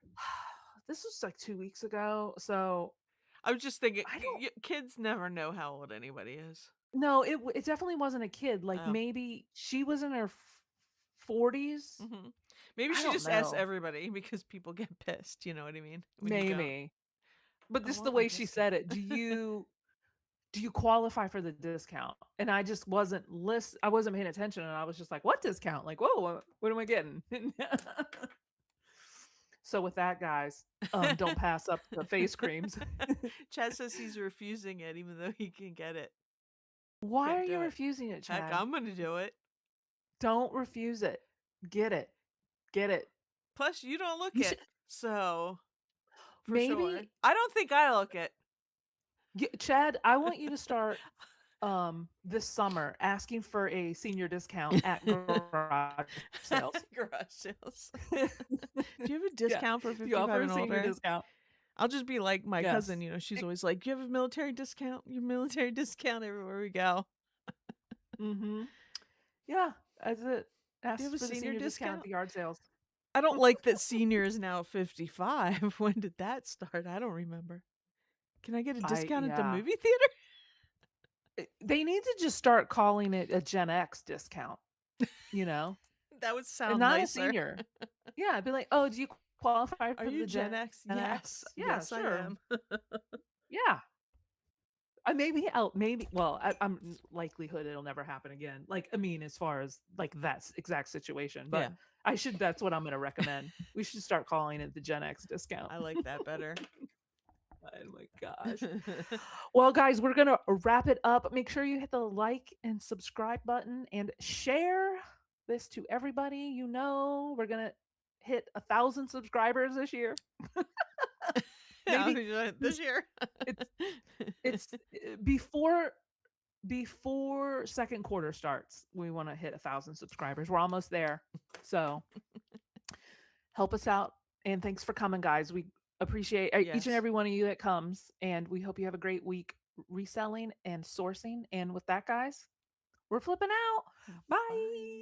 This was like 2 weeks ago, so I was just thinking, I don't kids never know how old anybody is. no, it definitely wasn't a kid, like, Oh, maybe she was in her 40s? mhm. Maybe I she don't just asks know. everybody because people get pissed, you know what I mean? When you don't. Maybe. But I just the want my way she discount. said it, do you qualify for the discount? And I just I wasn't paying attention, and I was just like, "What discount?" Like, "Whoa, what am I getting?" So with that, guys, don't pass up the face creams. Chad says he's refusing it even though he can get it. Why are Can't you do it. refusing it, Heck, Chad? I'm gonna do it. Don't refuse it. Get it. Get it. Plus, you don't look You should it, so for sure. maybe I don't think I look it. Chad, I want you to start this summer asking for a senior discount at garage sales. Garage sales. Do you have a Yeah. discount for You offer 55 a and senior older? discount. I'll just be like my cousin, Yes. she's Eh, always like, "Do you have a military discount? Your military discount everywhere we go." mhm. Yeah, that's it. Do you have Ask a for the senior senior discount at discount? the yard sales. I don't like that senior is now 55. When did that start? I don't remember. Can I get a discount at the Yeah. movie theater? They need to just start calling it a Gen X discount, you know? That would And sound not a nicer. senior. Yeah, I'd be like, "Oh, do you qualify Are for you the Gen Gen X? X?" Yes. "Yeah, Yes, I sure." am. Yeah. Maybe well, I'm likelihood it'll never happen again. Like, I mean, as far as, like, that exact situation, but Yeah, that's what I'm gonna recommend. We should start calling it the Gen X discount. I like that better. Oh my gosh. Well, guys, we're gonna wrap it up. Make sure you hit the like and subscribe button and share this to everybody you know. We're gonna hit 1,000 subscribers this year. Maybe This this year. it's it's before second quarter starts. We want to hit 1,000 subscribers. We're almost there. So help us out. And thanks for coming, guys. We appreciate each and Yes. every one of you that comes. And we hope you have a great week reselling and sourcing. And with that, guys, we're flipping out. Bye. Bye.